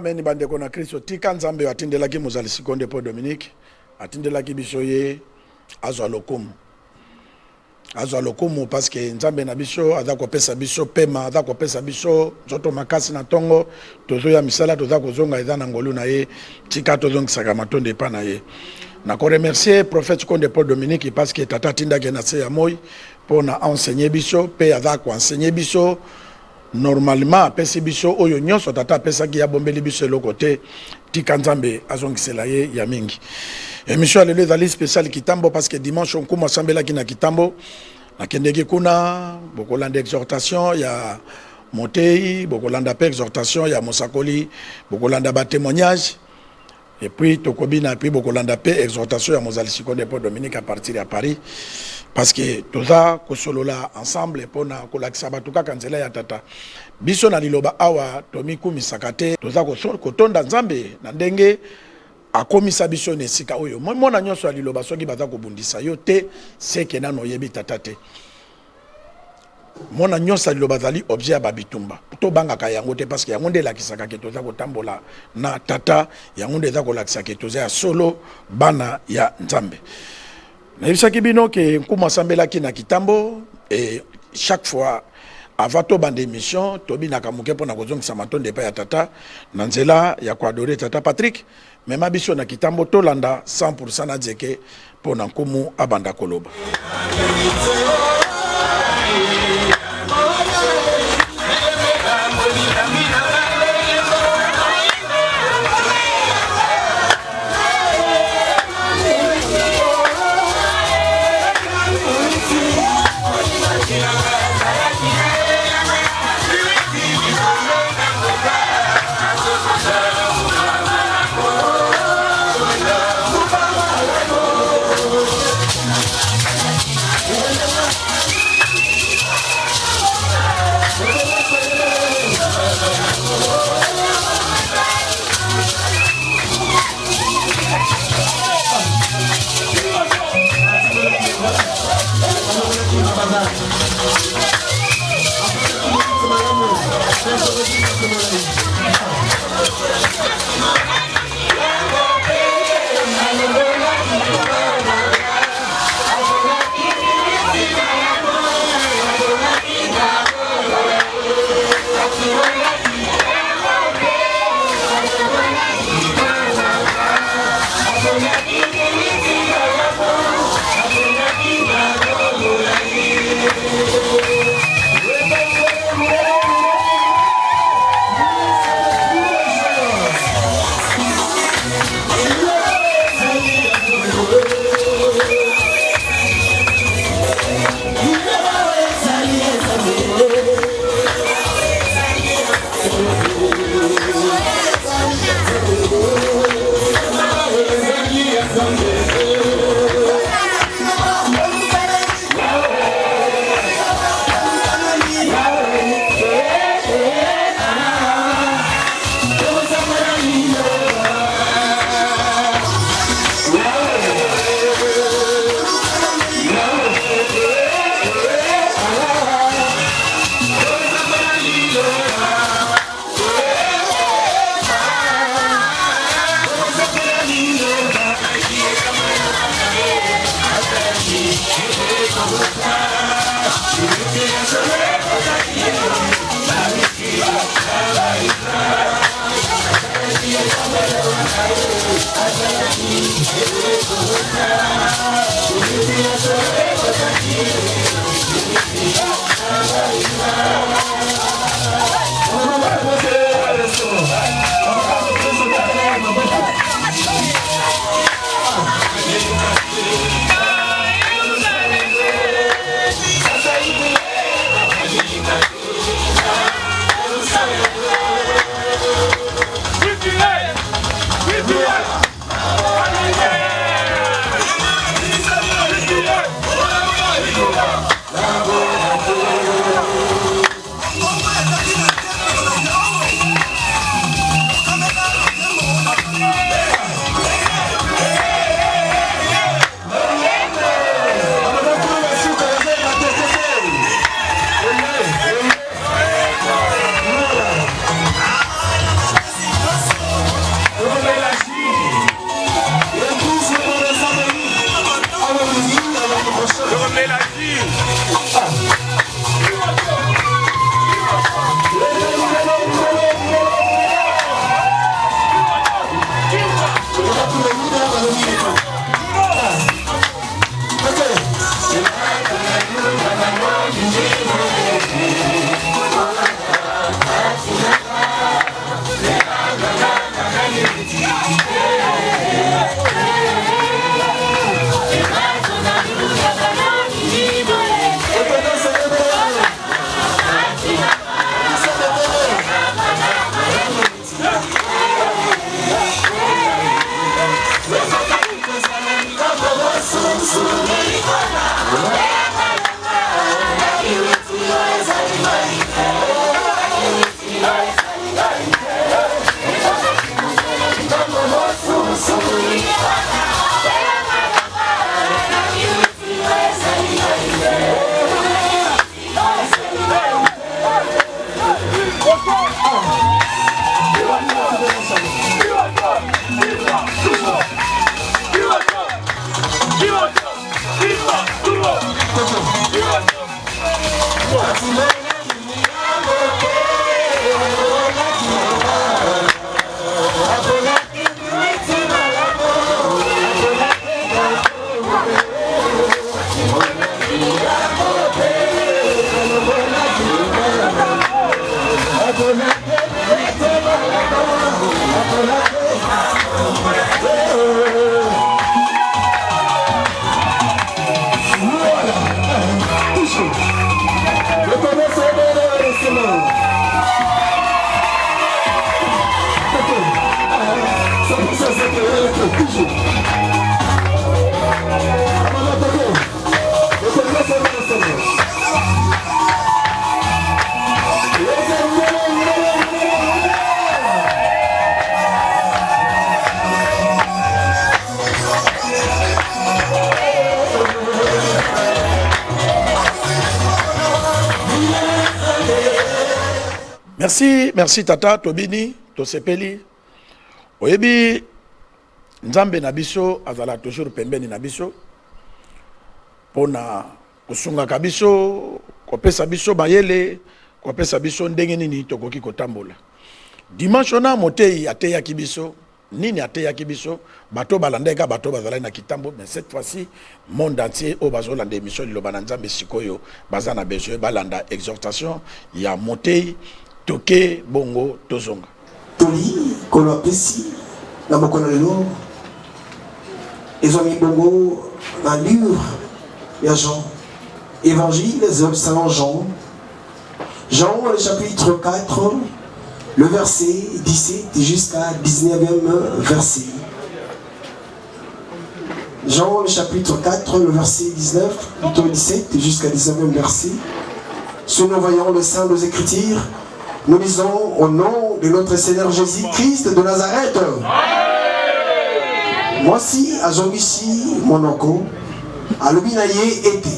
Amen bande kona Kristo tika nzambe atindelaki mozali sikonde po Dominique atindelaki biso ye azwa lokumu parce que nzambe na biso aza kopesa biso pema aza kopesa biso nzoto makasi na tongo tozo ya misala toza kozonga eza na ngolu na ye tika tozongisaka matonde epa na ye na ko remercier prophète Konde Paul Dominique parce que tata tindaki na se ya moi pour na enseigner biso pe aza ko enseigner biso normalement apesi biso oyo nyonso tata apesaki ya bombeli biso eloko te tika nzambe azongisela ye ya mingi émission lelo ezali spécial kitambo parce que dimanche nkumu asambelaki na kitambo nakendeki kuna bokolanda exhortation ya Motei bokolanda pe exhortation ya Mosakoli bokolanda ba témoignage et puis tokobina puis bokolanda pe exhortation ya Mozali Sikonde Paul Dominique à partir de Paris parce que toza kosolola ensemble pona kolakisa batu kaka nzela ya tata biso na liloba awa tomiku misakate toza kotonda nzambe na ndenge akomisa biso na esika oyo mona nyonso ya liloba soki baza kobundisa yo te seke nano yebi tata te mona nyonso ya liloba zali objet ya babitumba tobangaka yango te parce que yango nde elakisaka ke toza kotambola na tata yango nde eza kolakisa ke toza ya solo bana ya nzambe nayebisaki bino ke nkumu asambelaki na kitambo et chaque fois avant to bande émission tobinaka moke mpona kozongisa matonde epai ya tata na nzela ya koadore tata Patrick mema biso na kitambo tolanda 100% na dzeke mpona nkumu abanda koloba. Merci tata Tobini tosepeli oyebi nzambe na biso azala toujours pembeni na biso pona kusungaka biso kopesa biso mayele kopesa biso ndenge nini tokoki kotambola dimanche na motei ateyaki biso nini ateyaki biso bato balandeka bato bazalaki na kitambo mais cette fois-ci monde entier o bazolanda émission liloba na nzambe sikoyo baza na besoin balanda exhortation ya motei toke bongo tozonga toli kolo apesi na mokolo lelo ezongi bongo na livre ya Jean évangile selon Jean le chapitre 4 le verset 17 jusqu'à 19e verset. Jean le chapitre 4 le verset 19 plutôt 17 jusqu'à 19e verset. Si nous voyons le sein des Écritures, nous lisons au nom de notre Seigneur Jésus-Christ de Nazareth. Moi si azongisi monoko alobi na ye ete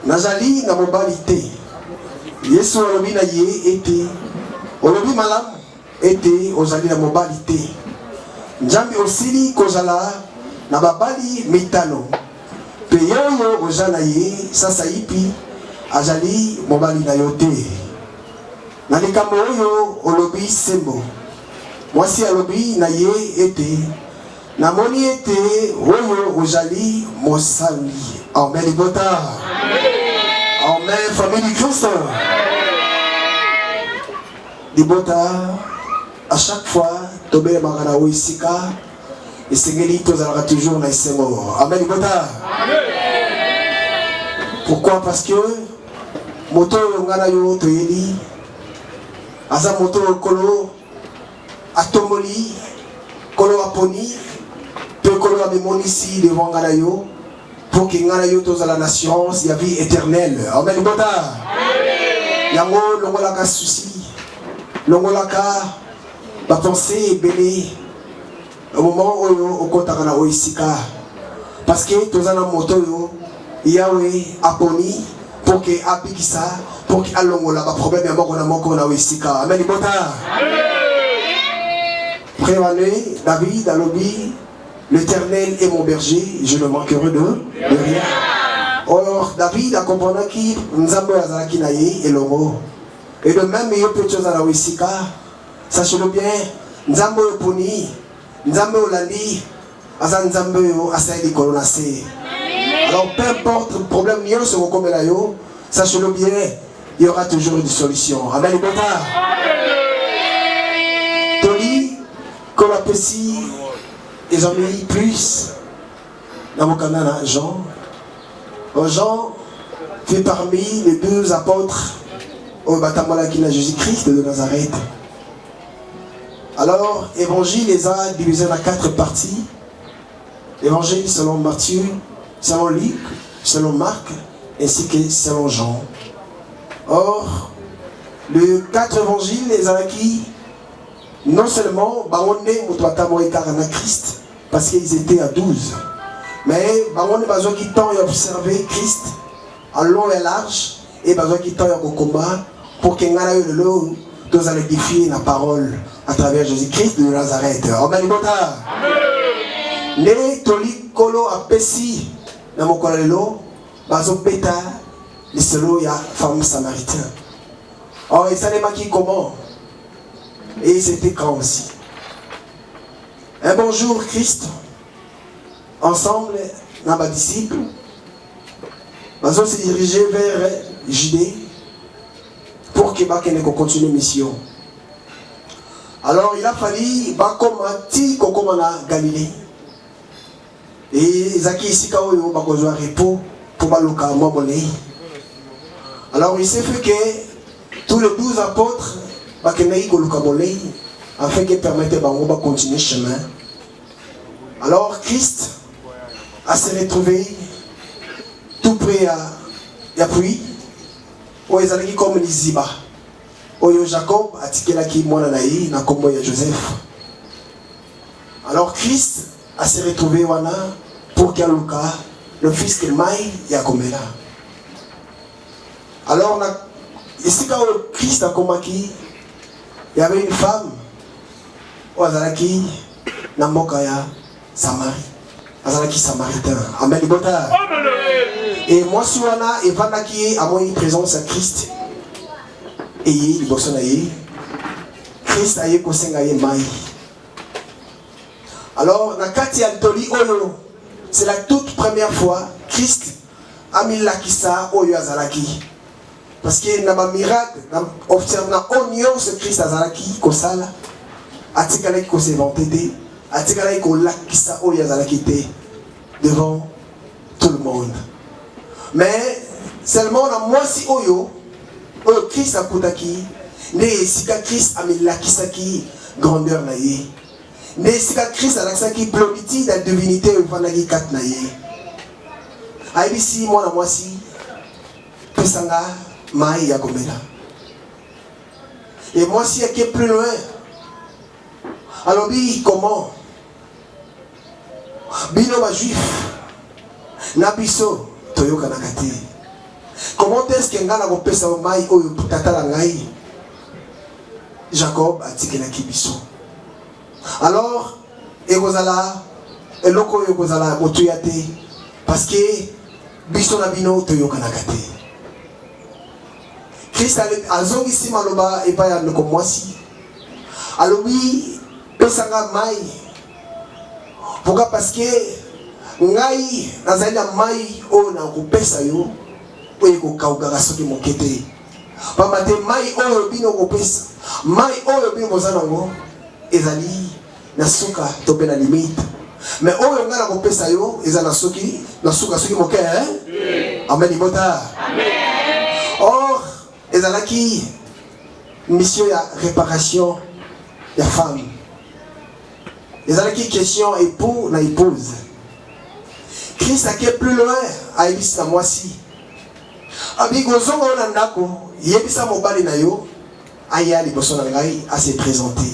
nazali na mobali te Yesu alobi na ye ete olobi malamu ete ozali na mobali te Nzambe osili kozala na babali mitano pe yoyo oza na ye sasa ipi azali mobali na yo te na likambo oyo olobi sembo mwasi alobi na ye ete namoni ete oyo ozali mosali. Amen libota. Amen famille du Christ. Libota à chaque fois tobele magana oisika et sengeli tozalaka toujours na isengo. Amen libota. Pourquoi? Parce que moto ngana yo toyeli asa moto kolo atomoli kolo aponi pe kolo amemoni ici devant ngana yo pour que ngana yo tozala na science ya vie éternelle. Amen libota. Yango longolaka souci longolaka ba pensée belé au moment où okotaka na oisika parce que tozana moto yo Yahweh aponi pour que apikisa pour que alongola ba problème ya moko na oisika. Amen libota. Prévané David alobi l'Éternel est mon berger, je ne manquerai de rien. Or David a compris qui nzambe azalaki na ye elongo. Et de même, il y a peu de choses à la Wissika. Sachez-le bien, Nzambe Poni, Nzambe Olandi, Azan Nzambe Asaïdi Kolonase. Alors, peu importe le problème, il y a ce qu'on là, sachez-le bien, il y aura toujours une solution. Amen. Toli, Kolapesi, ils ont mis plus dans mon canal Jean. Jean fait parmi les deux apôtres au batamola qui n'a Jésus-Christ de Nazareth. Alors, évangile les a divisés en 4 parties. Évangile selon Matthieu, selon Luc, selon Marc, ainsi que selon Jean. Or, les 4 évangiles, les a qui non seulement baronné Moutouatamoïkarana Christ, parce qu'ils étaient à 12, mais baronné Bazo qui tend à observer Christ à long et large, et Bazo qui tend à combat pour que ngana yo lelo nous allons édifier la parole à travers Jésus-Christ de Nazareth. Amen. Ne toli kolo apesi na mokolelo bazo beta liselo ya femme samaritain. Oh, et ça n'est pas qui comment. Et c'était quand aussi. Un bonjour Christ. Ensemble, dans ma disciple, nous allons se diriger vers Judée pour que nous continue la mission. Alors il a fallu comme na Galilée. Et Zaki ici quand il a besoin de repos pour baloka mobolei. Alors il s'est fait que tous les 12 apôtres bakenei koluka bolei afin que permettre bango ba continuer chemin. Alors Christ a se retrouvé tout près à pluie. Oezalaki comme les Ziba. Oyo Jacob a tikelaki mwana naï na kombo ya Joseph. Alors Christ a se retrouvé wana pour Kaluka, le fils de Maï Yakomela. Alors ici quand Christ a combattu, il y avait une femme Oazalaki na mboka ya Samarie. Azalaki samaritain. Amen. Et moi si wana evandaki a moi présence à Christ. Et il bosse na ye. Christ a ye kosenga ye mai. Alors na kati altoli oyo, c'est la toute première fois Christ a mis lakisa oyo azalaki. Parce que na ba miracle, na observe na oignon ce Christ azalaki kosala. Atikalaki ko se vanter. Atikalaki ko lakisa oyo azalaki te devant tout le monde. Mais seulement na moi si oyo Christ a kutaki ne sika Christ a mis lakisaki grandeur na ye. Ne sika Christ a lakisaki plénitude de divinité vanagi kat na ye. Aibisi moi na moi si pesanga mai ya komela. Et moi si qui est plus loin. Alors comment bino ba juif na biso toyoka na kati. Comment est-ce que ngana ko pesa mai oyo tata la ngai Jacob a tikela kibiso. Alors ekozala eloko yo kozala motoyate parce que biso na bino toyoka na kati. Christ a zongisi maloba et pas ya ndeko mwasi. Alobi pesanga mai. Pourquoi? Parce que ngai nazali na mai o na kopesa yo oyo kokauka soki mokete. Pamba te mai oyo bino kopesa, mai oyo bino bozanango ezali na suka to pe na limite. Mais oyo nga na kopesa yo ezali na suka soki moke hein? Amen ibota. Amen. Or ezalaki mission ya réparation ya femme. Ezalaki question époux na épouse. Christ a été plus loin à ebisa mwasi. Abi gozonga ona ndako yebisa mobali na yo aya liboso na ngai a se présenter.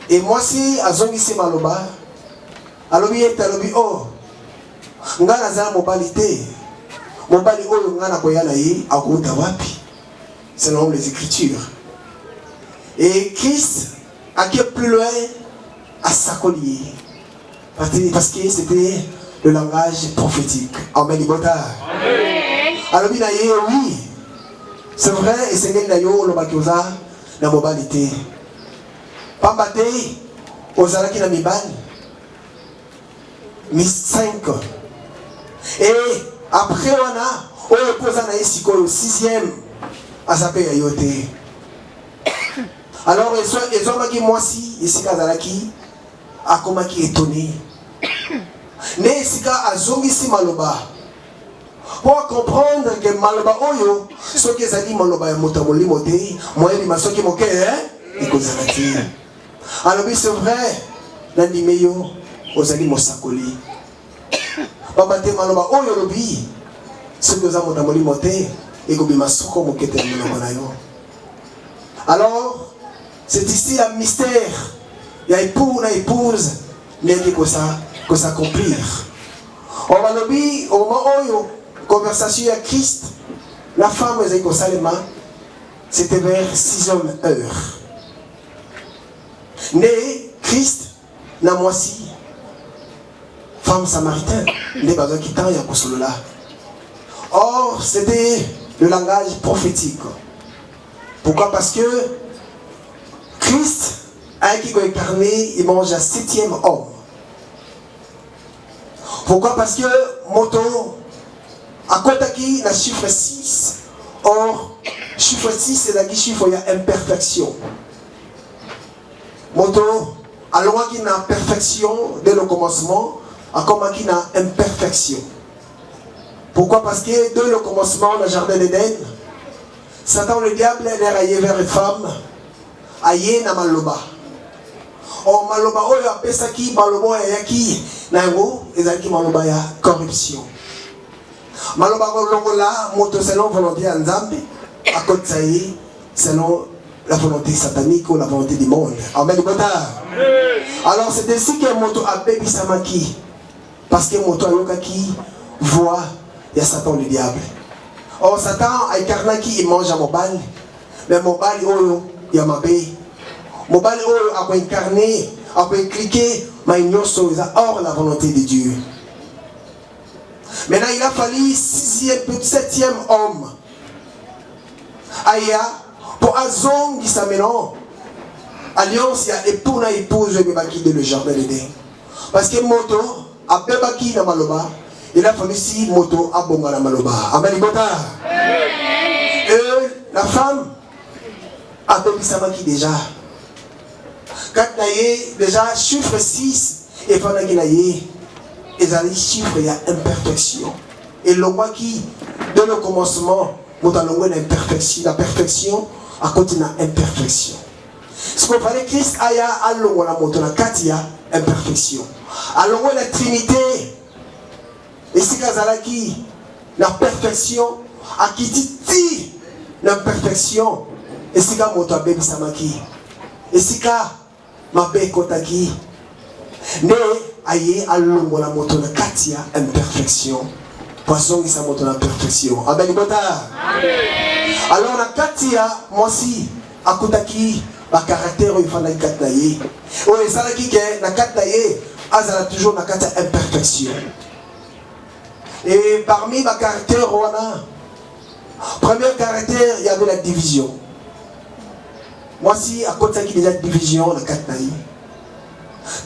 Et mwasi azongisi maloba alobi etalobi oh nga nazala mobali te. Mobali oyo nga na koya na ye akuta wapi? Selon les Écritures. Et Christ a été plus loin à Sakolier. Parce que c'était le langage prophétique. Amen. Amen. Alors, oui, c'est vrai, et c'est bien d'ailleurs le bakiosa, la mobilité. Pambate, ozalaki na mibali, mis 5. Et après, on a, on pose na esiko le 6e, à sa paix à yote. Alors, ils ont dit moi si, ici, Kazalaki, a comment qui étonné. Mais sika azongisi maloba pour comprendre que maloba oyo ce que ça dit maloba ya motamoli moté moi bi masoki moke hein ikozalaki. Alors c'est vrai na nimeyo ozali mosakoli baba te maloba oyo lobi ce que ça motamoli moté et ko bi masoko mokete na yo. Alors c'est ici un mystère. Il y a époux na épouse mais que ça accomplir. On va le dire au moment où conversation à Christ, la femme est salema c'était vers 6h. Né Christ, na moisi, femme samaritaine, né bazan kitan ya kosolola. Or, c'était le langage prophétique. Pourquoi? Parce que Christ a été incarné, il mange un 7e homme. Pourquoi? Parce que moto a contacté le chiffre 6. Or, chiffre 6 c'est là qui chiffre il y a imperfection. Moto a loin qu'il y a perfection dès le commencement, a comme qu'il y a imperfection. Pourquoi? Parce que dès le commencement dans le jardin d'Éden, Satan le diable est raillé vers les femmes, aïe na maloba. Or maloba oyo apesaki maloba yaki nango ezaki maloba ya corruption. Maloba longola moto selon volonté ya Nzambe akotsaye selon la volonté satanique ou la volonté du monde. Amen. Alors c'est ainsi que moto a bébi samaki parce que moto ayokaki voit il y a Satan le diable. Or Satan a incarné qui il mange à mobile, mais mobile oyo il y a mabé. Mobile oyo a incarné, a cliqué, mais il hors la volonté de Dieu. Maintenant il a fallu 6e, 7e homme. Aya pour Azong qui s'amène alliance il y a époux na épouse de le jardin d'Éden. Parce que moto a bebaki na maloba. Il a fallu si moto a bonga la maloba. Amen. La femme a bébi déjà. Quand déjà chiffre 6 et pendant qu'il a et les chiffres il y a imperfection. Et le roi qui dans le commencement moto a longue l'imperfection, la perfection a continué imperfection. Ce qu'on parlait Christ aya a longue la moto la katia imperfection. A longue la Trinité. Et si Kazalaki, la perfection, a qui dit la perfection, et si ka moto abebi samaki, et si ka mabe kotaki, ne aye alongo la moto na katia imperfection, poisson qui sa moto na perfection. Amen. Alors la katia, moi aussi, akutaki, ma caractère il fallait kataye. Oh et ça qui est na kataye, azala toujours na katia imperfection. Et parmi ma caractère, premier caractère, il y avait la division. Moi aussi, à côté qui déjà division, la katnaï.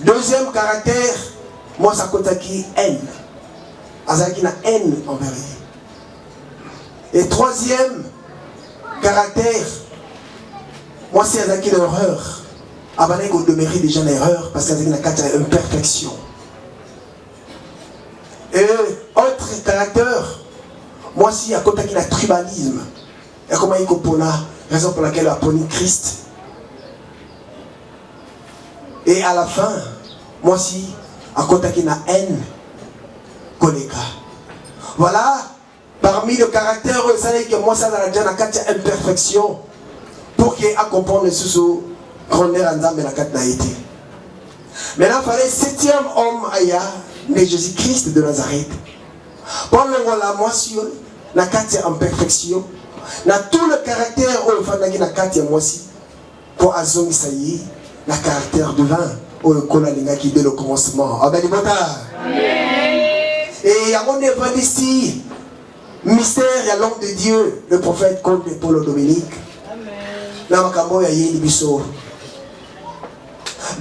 Deuxième caractère, moi c'est à côté qui haine. Azaki na haine envers lui. Et troisième caractère, moi c'est Azaki l'erreur. Abanek au demeurer déjà l'erreur parce qu'Azaki na katnaï imperfection. Et autre caractère, moi aussi à côté qui a tribalisme. Et comment il comprend la raison pour laquelle il a pris Christ. Et à la fin, moi aussi à côté qui a haine, collègue. Voilà, parmi le caractère, vous savez que moi ça dans la imperfection pour qu'il a comprendre sous grandeur en dame la été. Maintenant, il fallait 7e homme aya. Mais Jésus-Christ de Nazareth. Pendant la moisson, la carte en perfection, na tout le caractère au fond de la carte moisson, pour Azong Isaïe, la caractère de vin, au Konalinga qui dès le commencement. Amen. Et avant de venir ici, mystère, il y a l'homme de Dieu, le prophète comte Paul Dominique.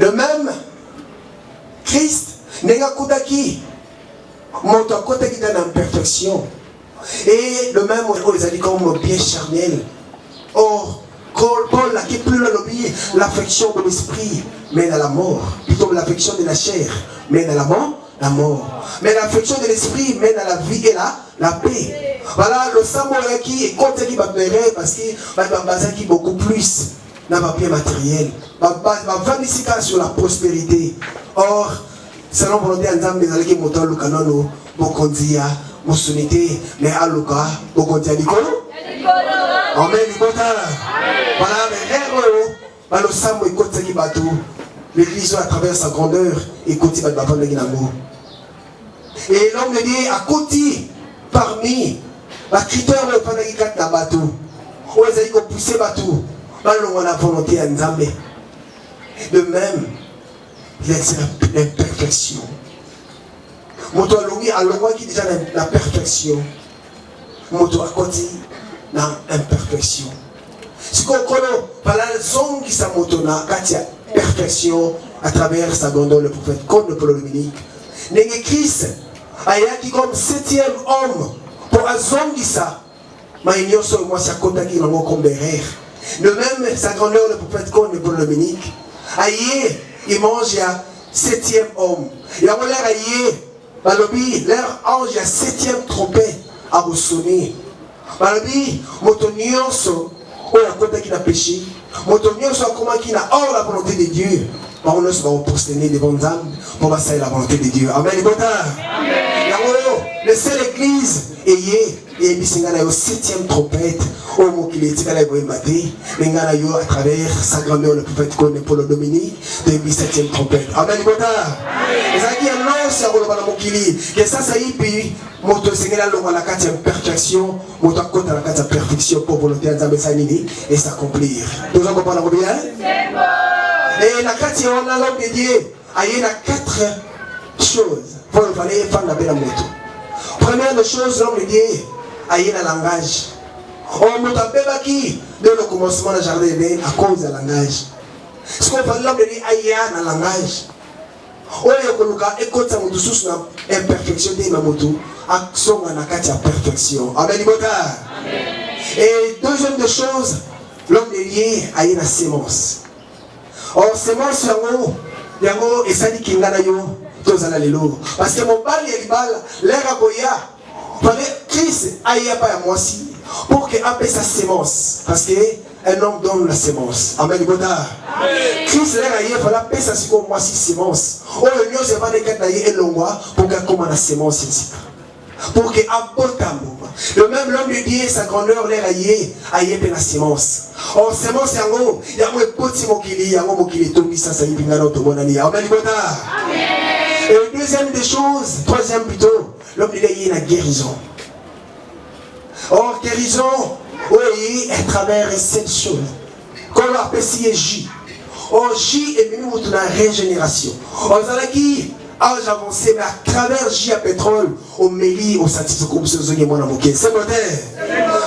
De même, Christ, Nenga Koutaki, monte à côté qui donne imperfection. Et le même, ils ont dit comme bien charnel. Or, Paul n'a qui plus l'affection de l'esprit mène à la mort. Plutôt l'affection de la chair mène à la mort. Mais l'affection de l'esprit mène à la vie et la paix. Voilà, le samouraï qui est contre qui va pleurer parce qu'il va baser beaucoup plus dans le papier matériel. Va vendre sur la prospérité. Or, selon volonté Nzambe ezalaki moto aluka nano bokonzi ya mosunité mais aluka bokonzi ya likolo. Amen. Voilà, mais erreur le sambo ekotaki bato l'église à travers sa grandeur ekoti bato bavandaki nango. Et l'homme de Dieu a côté parmi les critères de Panagikata Bato. Oezali ko pousser batou. Balongo la volonté à Nzambe. De même, c'est l'imperfection. Moto alongi alongwa qui déjà la perfection. Moto à côté dans l'imperfection. Ce qu'on connaît par la zone qui sa moto na katia perfection à travers sa grandeur le prophète comme le Paul Dominique. N'est Christ ayaki comme 7e homme pour un zone qui sa maïnio so moi sa contaki dans mon comberer. De même sa grandeur le prophète comme le Paul Dominique. Aïe il mange à 7e homme. Il a l'air aïe balobi leur ange à 7e trompette à ressonner. Balobi motonio so on a compté qui n'a péché. Motonio soit comment qui n'a hors la volonté de Dieu. On ne se va prosterner devant âmes pour passer la volonté de Dieu. Amen. Le seul église et bisingana au 7e trompette au mot qu'il est à travers sa grandeur le prophète connaît pour le Dominique de 7e trompette. Amen. Et ça qui annonce à que ça y puis moto singela longa la 4e perfection moto côté la 4e perfection pour volonté de Sanini et s'accomplir. Nous en comprenons bien. Et la 4e on a l'homme de Dieu il y a 4 choses pour le fallait faire la belle moto. Première des choses, l'homme de Dieu a un langage. On m'a qui dès le commencement du jardin d'Éden à cause du langage. Ce qu'on fait l'homme de Dieu a un langage. On a écouté sa moto sous imperfection de ma moto, action en akati à perfection. Amen. Et deuxième des choses, l'homme de Dieu a une sémence. Or sémence yango et ça dit qu'il n'a yo. Parce que mon bal est libal, l'air à Goya, Christ aille pas à moi si, pour qu'il appelle sa sémence. Parce qu'un homme donne la sémence. Amen. Christ l'air aille, il fallait appeler sa sémence. Oh, le mieux c'est pas de gagner et l'ongwa pour qu'il commence la sémence ici. Pour qu'il apporte un mot. Le même l'homme de Dieu, sa grandeur l'air aille la sémence. Oh, sémence c'est en gros, il y a un petit mot qui est, ça y est, Amen. Et deuxième des choses, troisième plutôt, l'homme de Dieu il y a la guérison. Or, guérison, oui, à travers 7 choses. Comme on appelle si J. Or, J est venu pour la régénération. Or, vous avez qui âge avancé, mais à travers J à pétrole, au méli, au satisfait, comme ce zone, mon amour. C'est moderne.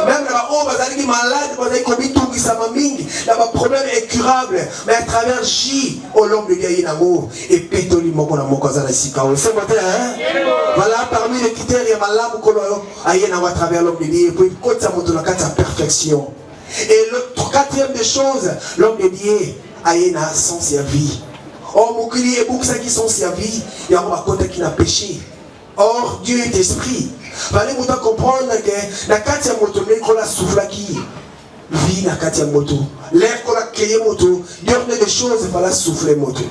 Même là-bas, vous avez qui malade, vous avez commis tout qui s'amaming, là-bas, problème incurable, mais à travers J, au l'homme de Dieu, il y a un amour, et pétoli, mon amour, quand ça la sika. C'est moderne, voilà, parmi les critères, il y a malade, il y a à travers l'homme de Dieu, et puis, quand ça monte dans la perfection. Et le quatrième des choses, l'homme de Dieu, il y a un sens de vie. Or, mon cri est beaucoup qui sont servis, il y a un côté qui n'a péché. Or, Dieu est esprit. Il fallait comprendre que la 4e moto, qu'on a soufflé qui vit la 4e moto. L'air qu'on a créé moto, Dieu a des choses, il fallait souffler moto.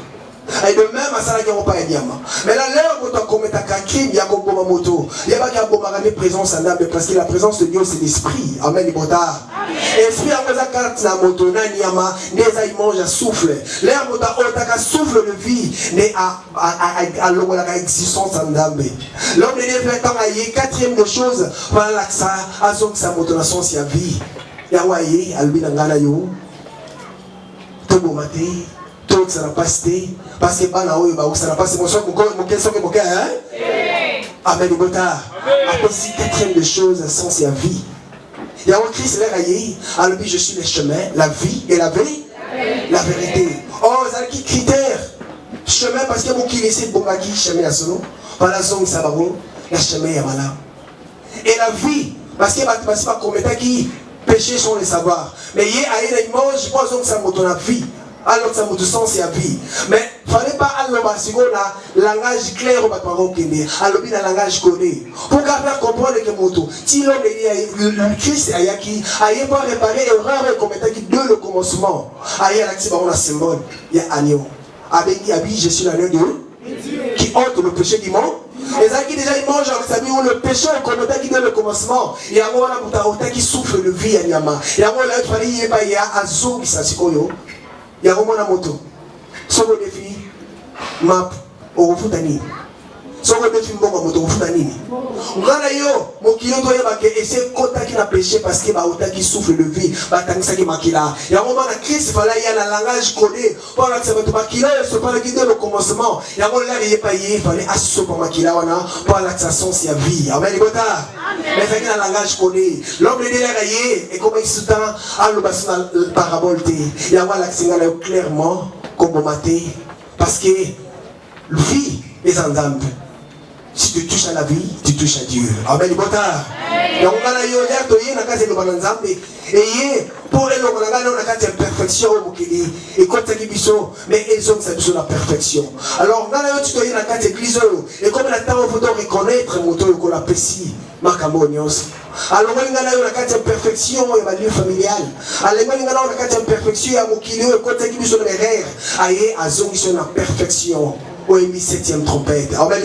Et de même, à ça, il n'y a pas de diamant. Mais là, l'air qu'on a commis un crime, il y a un bon moto. Il n'y a pas qu'un bon marame présence en âme, parce que la présence de Dieu, c'est l'esprit. Amen. Esprit a posé carte na moto, na niama, neza il mange à souffle. L'air moto a souffle de vie, mais à l'homme la existence en âme. L'homme de Dieu fait tant à y 4e de choses, voilà que ça, à son que sa moto na son sa vie. Yawaye, albina ngana yo, tobo maté. Tout ça n'a pas été parce que ça n'a pas été mon question que mon cœur hein Amen. Après si 4e de choses sans sa vie. Il y a un Christ là à lui je suis le chemin, la vie et la vérité. Oh, ça qui critère chemin parce que mon qui laisse bon qui chemin à son voilà son ça va la chemin est malin. Et la vie parce que pas commettre qui péché sans le savoir. Mais il y a une image je pense que ça monte la vie. Alors ça me sens c'est à vie. Mais il ne fallait pas aller dans langage clair au bâtiment qui alors bien le langage connu. Pour faire comprendre que moto, si l'homme est Christ a qui a pas réparé erreur et commettre qui dès le commencement. Aïe la qui on a symbole, il y a agneau. Avec qui habille je suis l'agneau de Dieu qui ôte le péché du monde. Et ça qui déjà ils mangent avec sa le péché au commettre qui dès le commencement. Il y a un qui souffle de vie à Nyama. Il y a un là il fallait il y a azou qui s'asikoyo. Il y a un moto. Ce que défi map au refutani. soko befi mbongo moto kufuna nini ngana yo mokili to yeba ke ese kota ki na péché parce que ba otaki souffle de vie ba tangisa ki makila ya moment na Christ fala ya na langage codé pour la sabato makila se pas qui dès le commencement ya mo la ye pa ye fallait asso pour makila wana pour la sens ya vie amen libota mais ça qui na langage codé l'homme de la ye et comme il se tend à le bassin parabole te ya wala singa clairement comme maté parce que vie est en dame. Si tu touches à la vie, tu touches à Dieu. Amen. Donc, on a eu l'air de y na kaze lo banzambe et pour les on a kaze perfection et quand tu biso mais ils ont ça la perfection. Alors on a eu tu y na kaze église et comme la temps faut reconnaître mon tour ko la pesi makamonios. Alors on a eu la kaze perfection et ma lieu familial. Alors on a eu la kaze perfection et mokili et quand tu biso les rêves aye azongi sur la perfection. Au 7e trompette. Amen.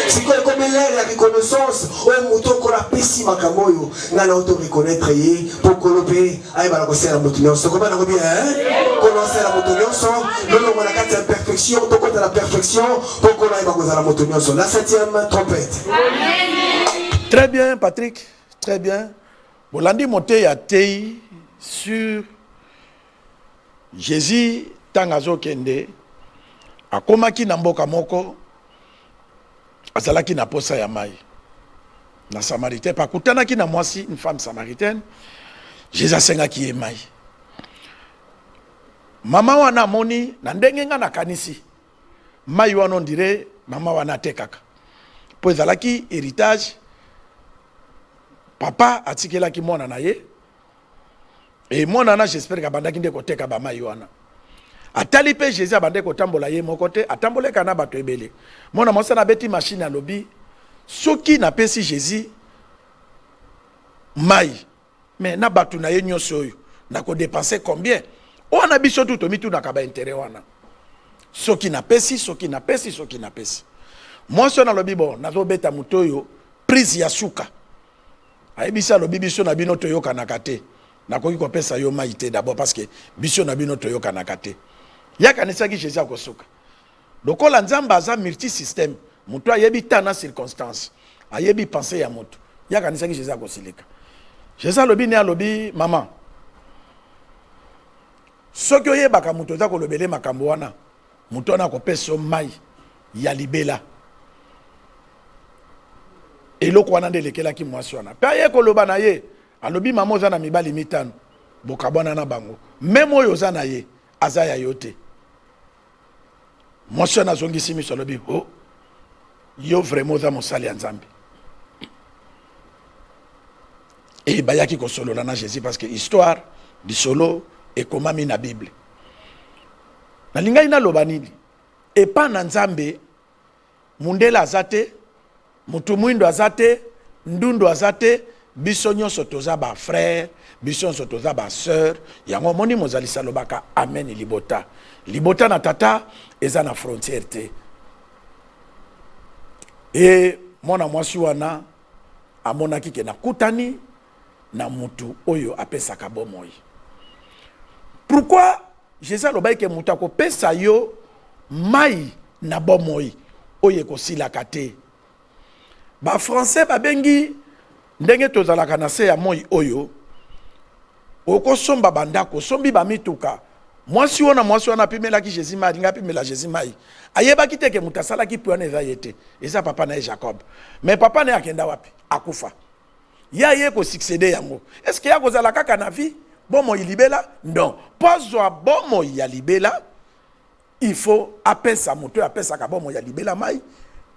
C'est comme l'air la reconnaissance. Au mouton qu'on a pessi makamoyo. N'a auto reconnaître pour coloper. Aïe bala koser la moutonion. C'est comment on a bien commencer la moutonion. Non on a quatre perfection. Donc on a la perfection. Pour qu'on aille bakoser la moutonion. La 7e trompette. Très bien Patrick. Très bien. Bolandi monté à Tei sur Jésus Tangazo Kende. Akomaki na mboka moko azalaki na posa ya mai na Samaritaine pakutanaki na mwasi une femme samaritaine Jésus asengaki ye mai mama wana moni na ndenge nga na kanisi mai wana on dirait mama wana tekaka po ezalaki héritage papa atikelaki mwana na ye et mwana na j'espère ka bandaki nde koteka ba mai wana atali pe Jésus abande ko tambola ye moko te atambole kana bato ebele mona mosa na beti machine à lobby soki na pesi Jésus mai mais na bato na ye nyoso oyo na ko dépenser combien ona biso tout to mitu na kaba intérêt wana soki na pesi moi so na lobby bon nazo beta mutoyo prise ya suka ayebisa lobby biso na bino toyo kanaka te na koki ko pesa yo mai te d'abord parce que biso na bino toyo kanaka te yaka nesaki Jésus akosuka lokola nzamba aza multi système mutu ayebi tana circonstance ayebi penser ya mutu yaka nesaki Jésus akosilika Jésus alobi ne alobi maman soki oyebaka mutu oza kolobele makambo wana mutu wana akopesa mai ya libela eloko wana nde elekelaki mwasi wana mpe aye koloba na ye alobi mama oza na mibali mitano bokabwana na bango même oyo oza na ye aza ya yo te mwasi wana azongisi miso alobi oh yo vraiment oza mosali ya Nzambe et bayaki kosolola na Jésus parce que histoire lisolo ekomami na Bible nalingai naloba nini epa na Nzambe mundela aza te mutu mwindo aza te ndundu aza te biso nyonso toza ba frère biso nyonso toza ba sœur yango moni mozalisa lobaka amen libota libota na tata eza na frontière te et mwana mwasi wana amonaki ke na kutani na mutu oyo apesaka bomoi pourquoi Jésus alobaki ke mutu akopesa yo mai na bomoi oyo ekosilaka te ba français babengi ndenge tozalaka na se ya moi oyo okosomba bandako sombi bamituka mwasi wana pimelaki Jésus mai alinga pimela Jésus mai ayebaki te ke mutu asalaki pwana eza ye te eza papa na ye Jacob mais papa na ye akenda wapi akufa ya ye kosuccéder yango est-ce que ya kozala kaka na vie bomoi libela non pozwa bomoi ya libela il faut apesa mutu apesaka bomoi ya libela mai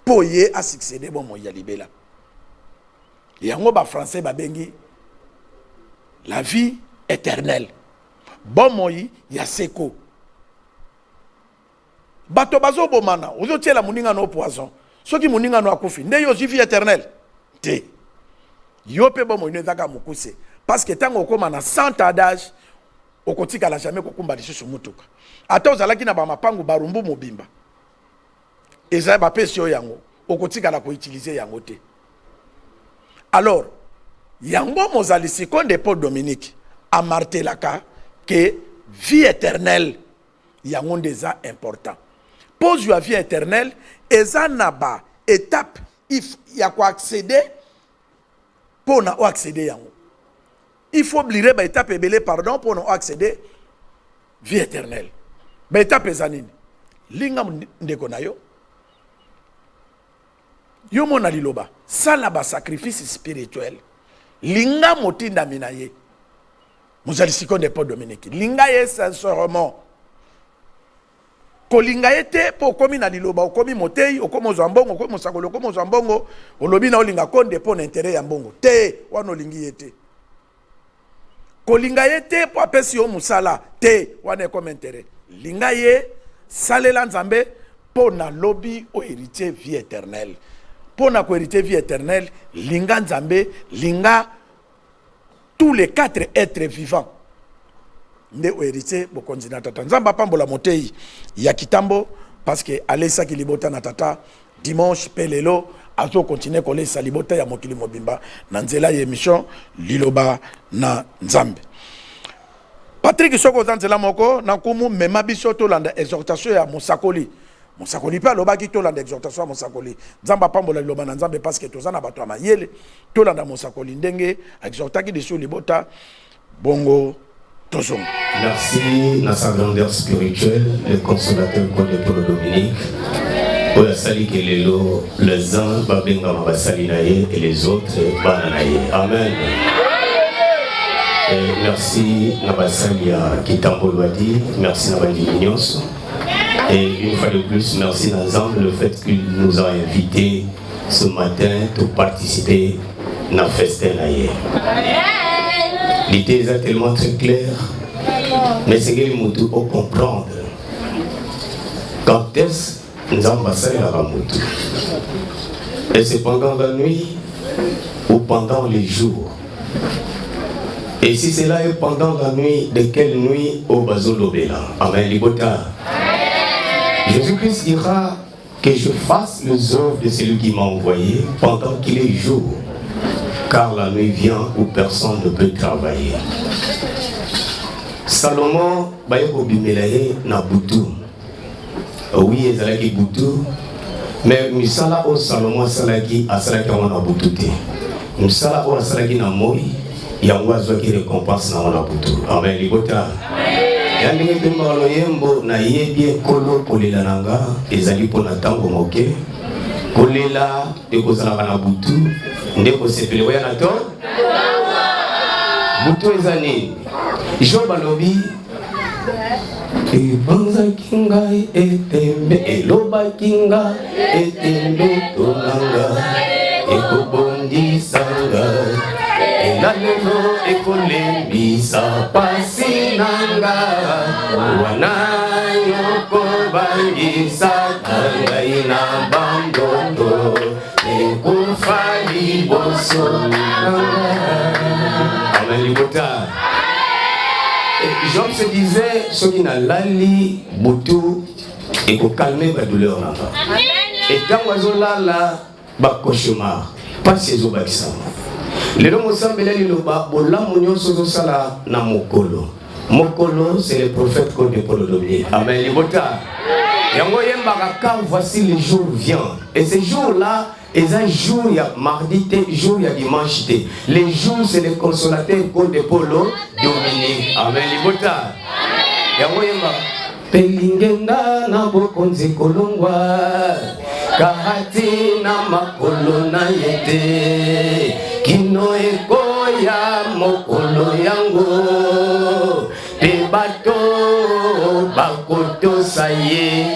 po ye asuccéder bomoi ya libela yango ba français babengi la vie éternelle bomoi ya seko bato bazo bomana ozo tiela muninga no poison soki muninga no akufi nde yo vie éternelle te yo pe bomoi ne zaka mukuse parce que tango okoma na 100 ans d'âge okotika la jamais kokumba lisusu mutuka ata ozalaki na ba mapangu barumbu mobimba eza ba pesio yango okotika la ko utiliser yango te. Alors, yango mozali seconde Paul Dominique a martelaka que vie éternelle yango déjà important. Pose la vie éternelle eza naba étape il y a quoi accéder pour na accéder yango. Il faut oublier ba étape ebele pardon pour na accéder vie éternelle. Ba étape ezanini. Linga ndeko na yo. Yo mona liloba, sala ba sacrifice spirituel. Linga motinda minaye. Muzali sikonde po Dominique. Linga ye sincèrement. Kolinga ete po komi na liloba, okomi motei, okomo zambongo, okomo sakolo, okomo zambongo, olobi na olinga konde po na intérêt ya mbongo. Te, wana olingi ete. Kolinga ete po apesi yo musala, te, wana comme intérêt. Linga ye salela nzambe po na lobi o héritier vie éternelle. Po na ko héritier vie éternelle, linga nzambe, linga tous les 4 êtres vivants. Nde o héritier bokonzi na tata. Nzamba pambola motei ya kitambo parce que alesa ki libota na tata dimanche pelelo azo continuer kolesa libota ya mokili mobimba na nzela ya émission liloba na nzambe. Patrick Soko zanzela moko na kumu mema biso to landa exhortation ya Mosakoli. Mosakoli pa lobaki to landa exhortation ya Mosakoli. Nzamba pambola liloba na nzambe parce que tozana bato ya mayele to landa Mosakoli ndenge exhortaki dessus libota bongo. Merci, dans sa grandeur spirituelle, le consolateur Paul Dominique, pour la sali kelelo, les uns, Babenga Mabasalinaye et les autres, Bananaye. Amen. Et merci, Nabasalia Kitambo Wadi, merci Nabandi Mignos. Et une fois de plus, merci Nazam, le fait qu'il nous a invités ce matin pour participer à la fête. L'idée est tellement très claire, mais c'est que nous devons comprendre quand est-ce que nous avons passé la Ramoudou. Et c'est pendant la nuit ou pendant les jours. Et si cela est pendant la nuit, de quelle nuit au Bazolobela? Amen, Libota. Jésus-Christ dira que je fasse les œuvres de celui qui m'a envoyé pendant qu'il est jour. Car la nuit vient où personne ne peut travailler. Salomon, Bayeko Bimelaye, na Boutou. Oui, Ezalaki Boutou. Mais Misala o Salomon Salaki, Asalaki Wana Boutoute. Misala o Asalaki na Moi, Yangwazo qui récompense na Wana Boutou. Amen, Libota. Yandenge Pemba Loyembo, na Yebie Kolo Polilananga, Ezali Ponatango Moke. Kolela, Ekozala na Boutou. Ndeko sepele waya na to Boutou ezani Job alobi Ebanza kinga etembe Eloba kinga etembe Tolanga Ekobondi sanga Elalelo ekolembisa Pasinanga Wanayo kobangisa Tanga ina bandondo Ekufali boso Amen Libota. Job se disait ce qui n'a lali Boutou et pour calmer ma douleur là. Et quand on a là ba cauchemar pas ces obakisama. Le nom Mosambela liloba bola munyo sozo sala na mokolo. Mokolo c'est le prophète de Paul Dominique. Amen Libota. Voici les jours viennent. Et ces jours-là, ils un jour, il y a mardi, jour, il y a dimanche. Les jours, c'est les consolateurs de Paul Dominique. Amen. Libota. Pelingenda na bokonzi kolongwa kahati na makolo na yete kino ekoya mokolo yango te bato bakoto saye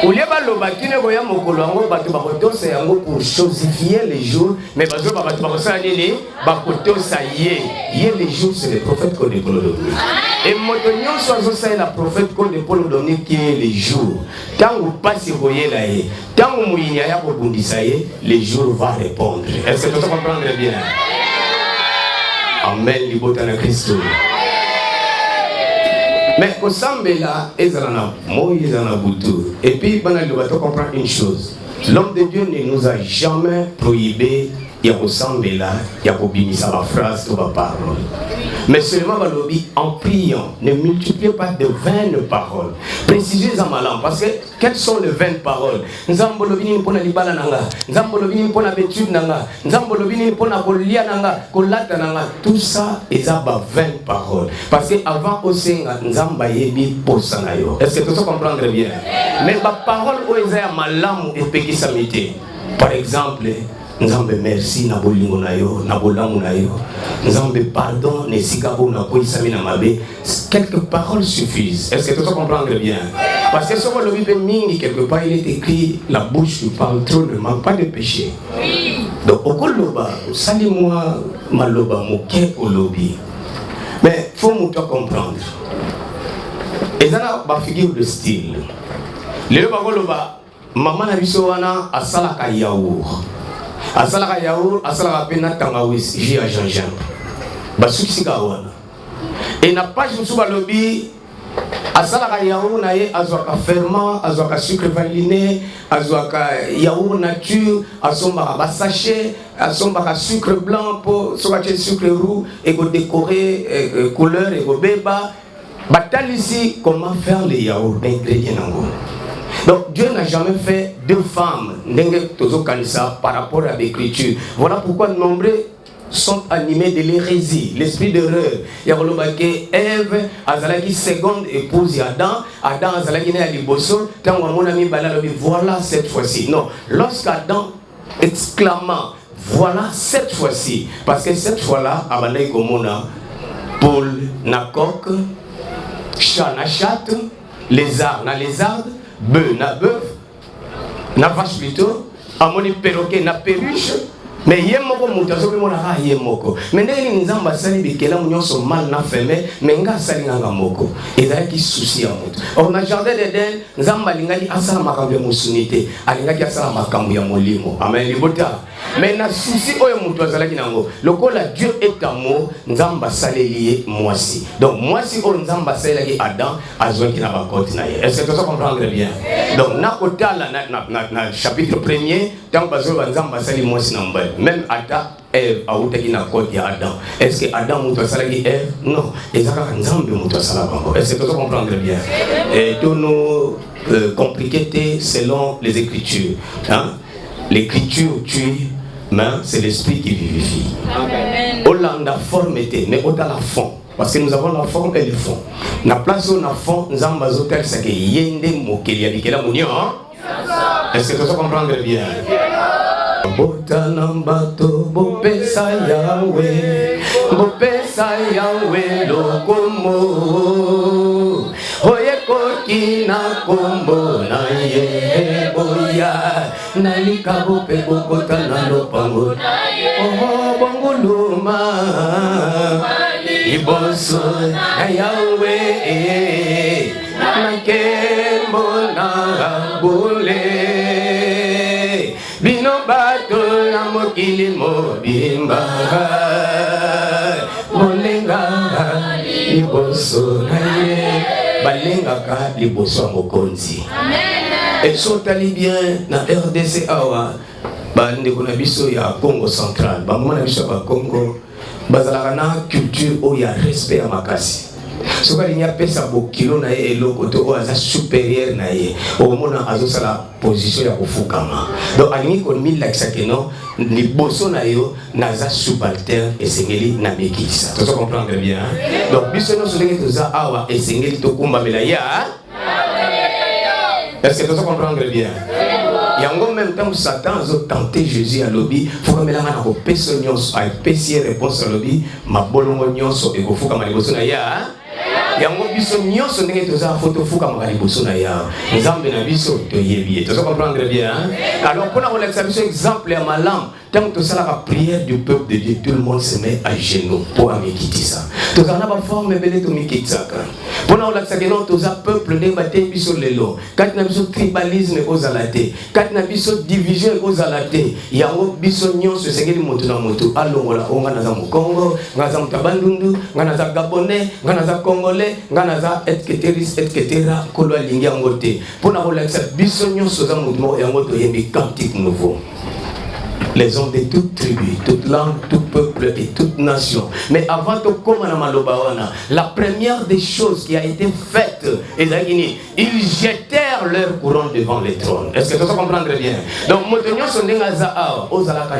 Ulieba lobakine boya mokolo yango bato bakoto yango pour chosifier les jours mais bato bato bakosa nini bakoto saye ye les jours c'est le prophète de Paul Dominique et motonyo sozo ça la prophète de Paul Dominique qui est les jours quand vous passez koyela ye tant vous mouinya ya bobundisa ye les jours va répondre. Est-ce que tu comprends bien? Amen libota na Christ. Mais au Sambela, Ezrana, Moïse en a Boutou. Et puis, on comprend une chose. L'homme de Dieu ne nous a jamais prohibé il y a Sambela, il y a Bimisa la phrase de la parole. Mais seulement en priant, ne multipliez pas de vaines paroles. Précisez en malam, parce que quelles sont les vaines paroles? Nzambolobini pona libala nanga, nzambolobini pona betude nanga, nzambolobini pona kolia nanga, kolata nanga. Tout ça est à vaines paroles. Parce que avant osenga nzamba yebi posanayo. Est-ce que tout ça comprendre bien? Mais ma parole oezaya malamu et pekisamité. Par exemple, Nzambe merci na bolingo na yo, na bolamu na yo. Nzambe pardon, ne sikabo na koisami na mabe. Quelques paroles suffisent. Est-ce que tout ça comprendre bien? Parce que sur le Bible mingi quelque part il est écrit la bouche qui parle trop ne manque pas de péché. Donc au koloba, sali-moi maloba moke olobi. Mais faut nous comprendre. Et ça a figure de style. Le koloba, maman na biso wana asalaka yaourt. Asalaka yaourt, asalaka pena tangawis, j'ai à gingembre. Basuki sikawana. Et na page musu balobi asalaka yaourt na ye azwaka ferment, azwaka sucre vanilliné, azwaka yaourt nature, asombaka ba sachet, asombaka sucre blanc pour sokache sucre roux et go décorer couleur et go beba. Batal ici comment faire les yaourts d'ingrédients nango. Donc Dieu n'a jamais fait deux femmes par rapport à l'écriture. Voilà pourquoi nombreux sont animés de l'hérésie, l'esprit d'erreur. Il y a Ève, Azalaki seconde épouse d'Adam, Adam Azalaki né à Liboso, tant mon ami Balalobi, voilà cette fois-ci. Non, lorsqu'Adam exclamant, voilà cette fois-ci, parce que cette fois-là, Abandai Komona, Paul na coq, chat na chatte, lézard na lézard, bœuf na bœuf, na vache plutôt, amoni perroquet na perruche, mais yemoko mutazo mona ha yemoko. Mais ndenge nzamba sali bikela munyoso mal na feme, mais nga sali nga moko. Ezala ki souci ya mutu. Or na jardin d'Eden, nzamba lingali asala makambo ya musunité, alingaki asala makambo ya molimo. Amen libota. Mais na souci oyo mutu azalaki nango. Lokola Dieu est amour, nzamba salelié moisi. Donc moisi o nzamba salaki Adam azwaki na bakoti na ye. Est-ce que tu comprendre bien? Donc na kotala na chapitre 1er, tant bazo nzamba sali moisi na mbaye. Même Adam, Ève a outaki na côte ya Adam. Est-ce que Adam mutu salaki Ève? Non. Ezaka nzambe mutu salaka. Est-ce que tu comprendre bien? Et tous nos compliqués selon les Écritures. Hein? L'écriture tue, mais c'est l'esprit qui vivifie. On a forme, mais on a la fond. Parce que nous avons la forme et le fond. La place où on a fond, nous avons besoin de ce que yende mokeli abikela munyo. Est-ce que tu comprends bien? Botanambato bopesa Yahweh, bopesa Yahweh lokomo. Oye na kombo na ye boya nalika bope bokota na lopango oh bonguluma iboso na Yahweh na kembo na bole bino bato na mokili mobimba bolenga iboso na ye balengaka liboso mokonzi. Et sotali bien na RDC awa bande ko na biso ya Congo central ba mona biso ba Congo bazalaka na culture o ya respect ya makasi. Soka linya pesa bokilo na ye eloko to o aza supérieur na ye o mona azosala position ya kufukama. Donc alingi ko milakisa keno liboso na yo naza subalterne esengeli na mekisa. Tu comprendre bien? Donc biso no solingi toza awa esengeli to kumba mela ya. Est-ce que tu comprendre bien? Et en même temps, Satan a tenté Jésus à l'obi. Il faut que je me pèse à pécier réponse à l'obi. Ma bolongo nyonso et faut que je me na ya. Yango biso nyonso ndenge toza photo fuka makali boso na ya. Nzambe na biso to yebi. Tu comprendre bien? Alors pour la relaxation exemple à malam, tant que ça la prière du peuple de Dieu, tout le monde se met à genoux pour amekiti ça. Tu as pas forme belé to mikitsa. Pour la relaxation toza peuple de baté biso lelo. Kat na biso tribalisme aux alate. Kat na biso division aux alate. Yango biso nyonso sengeli moto na moto alongola onga na za Congo, ngaza mutabandundu, ngana za Gabonais, ngana za Congolais, ngana za etc. Kolo alingi yango te. Pour la relaxation biso nyonso za moto yango to yebi cantique nouveau. les hommes de toute tribu, toute langue, tout peuple et toute nation. Mais avant de la première des choses qui a été faite, ils jetèrent leur couronne devant les trônes. Est-ce que tu comprends bien? Donc, nous sommes des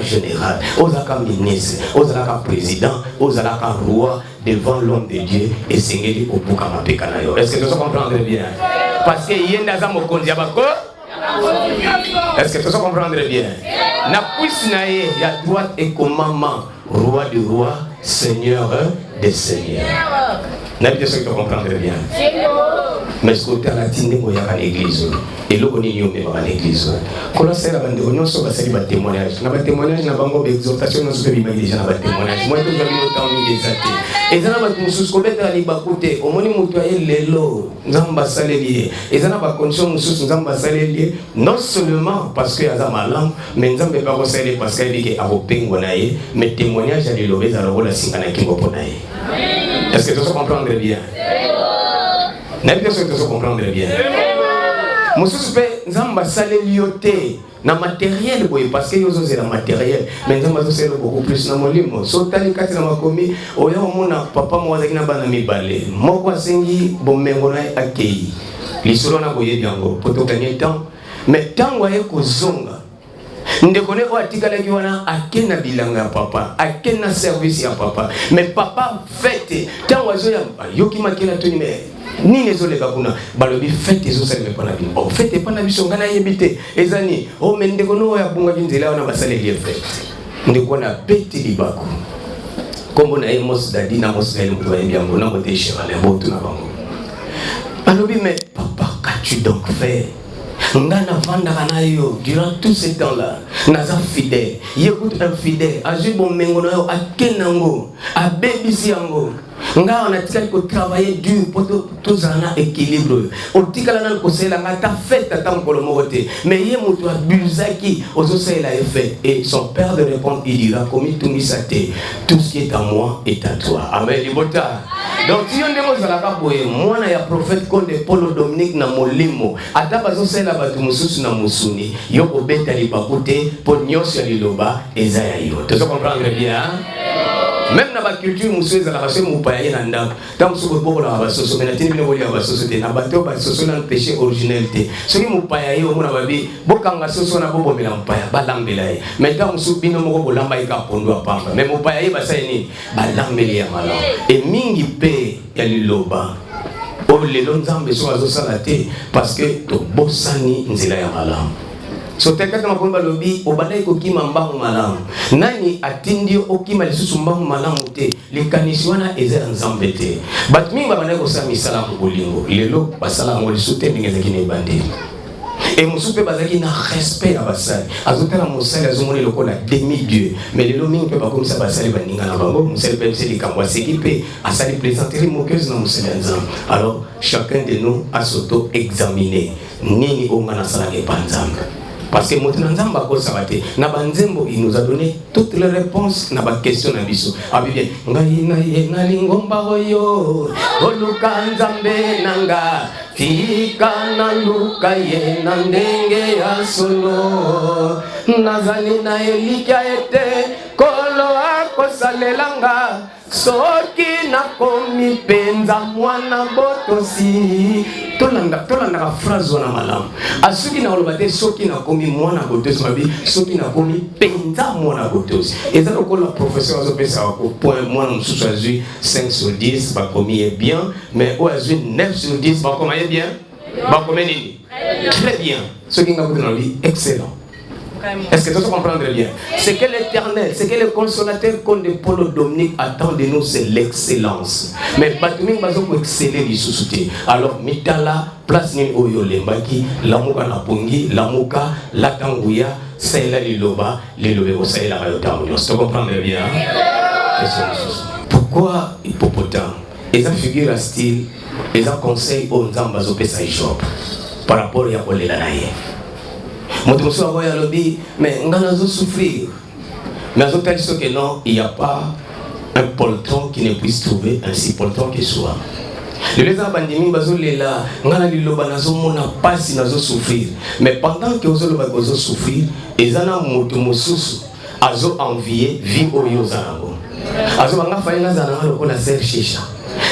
général, aux ministre, aux président, aux roi devant l'homme de Dieu et Seigneur au Bukama Pekanayo. Est-ce que tu comprends bien? Parce que il y a est-ce que tu comprends bien? Na puissance il y a droit et commandement, roi du roi, seigneur des seigneurs. N'a pas ce que tu comprends bien. Mais ce côté la tine ko ya l'église et le koni yombe ba l'église. Kola sera bande ko nyonso ba sali ba témoignage. Na ba témoignage na bango ba exhortation na soke bima déjà na ba témoignage. Moi to jami no temps ni desate. Et ça na ba mususu ko beta ni ba kote. Omoni mutu aye lelo nzamba saleli. Et ça na ba condition mususu nzamba saleli non seulement parce que aza malam mais nzambe ba ko saleli parce que il ke abopengo na ye mais témoignage ali lobeza la rola singana kingo pona ye. Est-ce que tu comprends bien? N'est-ce que tu comprends bien? Monsieur Soupé, Nzamba salélioté na matériel parce que yozo c'est la matériel mais Nzamba c'est beaucoup plus na molimo sotali kati na makomi oya omona papa mwazaki na bana mibale moko asengi bomengo na akei lisolo na boye biango poto gagner temps mais temps wa yeko zonga ndekone ko atikalaki wana akena bilanga ya papa akena service ya papa mais papa fête tant wazo ya yoki makela toni mais nini ezoleka kuna balobi fête ezosalema pana bino o fête pana biso ngana yebite ezani o mendekono ya bunga binzela wana basaleli fête ndekona peti libako kombo na emos dadi na mosel mtu wa yango na bote cheval botu na bango balobi mais papa qu'as-tu donc fait? Ngana vanda kanayo durant tout ce temps-là, naza fidèle. Yécoute infidèle. Azu bon mengono yo akenango, a bébisi yango. Nga on a tikali ko travailler dur pour tout zana équilibre. On tikala nan ko sela nga ta fête ta mokolo mokote. Mais yé mutu abusaki ozo sela effet et son père de répondre il dira comme tungisate tout ce qui est à moi est à toi. Amen libota. Donc si on demande à la boye moi na ya prophète comme de Paulo Dominique na molimo ata bazo sela batu mususu na musuni yo ko beta libakute pour nyonso liloba ezaya yo. Tu comprends bien? Même dans la culture, nous sommes à la base de paye nanda. Tant que nous sommes à la base de la société, na bateau ba société na péché originalité. Ce qui nous paye au mona babi, bokanga soso na bobo mela paye, balambelaye. Mais tant que nous bino moko bolamba ika pondo apamba. Mais mon paye ba saini, balambeli ya mala. Et mingi pe ya liloba. O lelo nzambe so azo salate parce que to bosani nzela ya mala. So tekata makomba lobi obadai ko kima mbangu malamu nani atindio okima lisusu mbangu malamu te likanisi wana eza nzambe te bat mingi babana ko sa misala ko bolingo lelo basala ngo lisute bingeza kine bande et musupe bazaki na respect à basali azotala musali azomoni lokola demi dieu mais lelo mingi pe ba comme ça basali baninga na bango musali pe seli kamwa sekipe asali plaisanterie moqueuse na musali nzambe. Alors chacun de nous a s'auto examiner nini ongana sala ke panzambe. Parce que Motinanzamba ko sabate na banzembo il nous a donné toutes les réponses na ba question na biso. Abi bien ngai na ye na lingomba oyo oluka nzambe nanga fika na luka ye na ndenge ya solo nazali na elika ete kolo akosalelanga soki na komi penza mwana botosi tolanda la phrase wana malamu asuki na olobate soki na komi mwana botosi mabi soki na komi penza mwana botosi eza lokola professeur azopesa ko point mwana mususu azui 5 sur 10 bakomi est bien mais o azui 9 sur 10 bakomi est bien bakomi nini très bien soki nga botosi na lui excellent. Est-ce que tu comprends bien? C'est que l'éternel, c'est que le consolateur comme de Paulo Dominique attend de nous, c'est l'excellence. Mais Batuming Bazo pour exceller les sous-soutés. Alors, Mitala, place ni Oyo Lembaki, Lamuka Napungi, Lamuka, Latanguya, Saïla Liloba, Liloba, Saïla Rayota. Tu comprends bien? Pourquoi hippopotame? Ils ont figure à style, ils ont conseil aux Nzambazo Pesa Job par rapport à Yakolela Naye. Motomoso a lobby, mais on a souffrir. Mais à que non, il n'y a pas un poltron qui ne puisse trouver un si poltron que soit. Le les abandonnés, là, on a dit qu'on n'a pas si nous souffrir. Mais pendant que nous souffrir, ils ont motomoso azo envier vie oyo zanango azo banga faina zananga lokola ser shisha